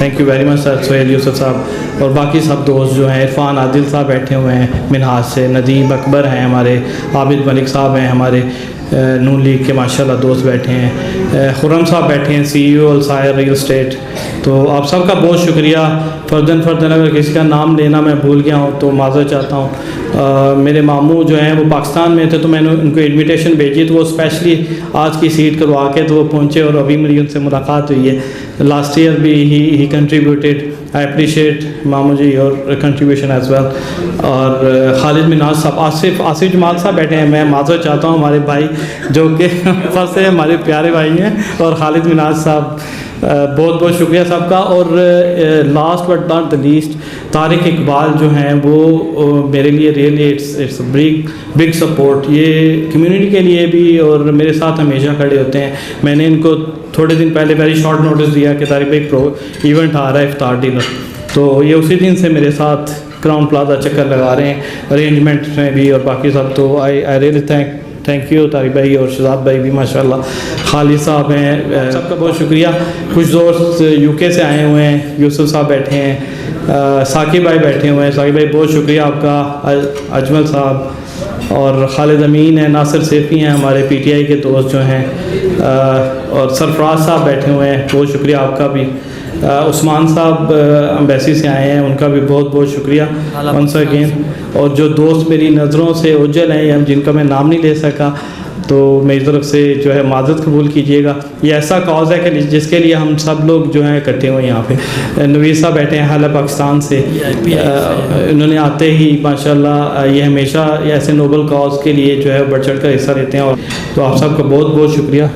thank you very much sir, Sohail Yusuf साहब। और बाकी सब दोस्त जो हैं, इरफान आदिल साहब बैठे हुए हैं मिनहाज से, नदीम अकबर हैं हमारे, आबिद मलिक साहब हैं हमारे नून लीग के माशाल्लाह दोस्त बैठे हैं, खुर्रम साहब बैठे हैं, CEO अलसायर रियल स्टेट, तो आप सबका बहुत शुक्रिया। फर्दन अगर किसी का नाम लेना मैं भूल गया हूँ तो माज़रत चाहता हूँ। मेरे मामू जो हैं वो पाकिस्तान में थे, तो मैंने उनको इनविटेशन भेजी, तो वो स्पेशली आज की सीट करवा के तो वो पहुँचे और अभी मेरी उनसे मुलाकात हुई है। लास्ट ईयर भी ही कंट्रीब्यूटेड। आई अप्रिशिएट मामू जी योर कंट्रीब्यूशन एज वेल। और खालिद मिनाज साहब, आसिफ जमाल साहब बैठे हैं, मैं माज़रत चाहता हूँ, हमारे भाई जो कि फर्स्ट से हमारे प्यारे भाई हैं, और खालिद मिनाज साहब, बहुत बहुत शुक्रिया सबका। और last but not the least Tariq Iqbal जो हैं वो मेरे लिए रियली इट्स बिग सपोर्ट, ये कम्युनिटी के लिए भी और मेरे साथ हमेशा खड़े होते हैं। मैंने इनको थोड़े दिन पहले वेरी शॉर्ट नोटिस दिया कि तारिक भाई इवेंट आ रहा है इफ्तार डिनर, तो ये उसी दिन से मेरे साथ क्राउन प्लाजा चक्कर लगा रहे हैं, अरेंजमेंट में भी और बाकी सब। तो I really thank you Tariq भाई और शहजाद भाई भी माशाल्लाह, खालिद साहब हैं, सबका बहुत शुक्रिया। कुछ दोस्त यूके से आए हुए हैं, यूसुफ साहब बैठे हैं, साकिब भाई बैठे हुए हैं, साकिब भाई बहुत शुक्रिया आपका, अजमल साहब और खालिद अमीन है, नासिर सैफ़ी हैं हमारे पीटीआई के दोस्त जो हैं, और सरफराज साहब बैठे हुए हैं, बहुत शुक्रिया आपका भी। उस्मान साहब एम्बेसी से आए हैं, उनका भी बहुत बहुत शुक्रिया वंस अगेन। और जो दोस्त मेरी नज़रों से ओझल हैं जिनका मैं नाम नहीं ले सका, तो मेरी तरफ से जो है माज़रत कबूल कीजिएगा। ये ऐसा कॉज है कि जिसके लिए हम सब लोग जो हैं इकट्ठे हुए यहाँ पे। नवीस साहब बैठे हैं हाल पाकिस्तान से, इन्होंने आते ही माशाल्लाह ये हमेशा ऐसे नोबल कॉज के लिए जो है बढ़ चढ़ कर हिस्सा लेते हैं, और तो आप सबका बहुत बहुत शुक्रिया।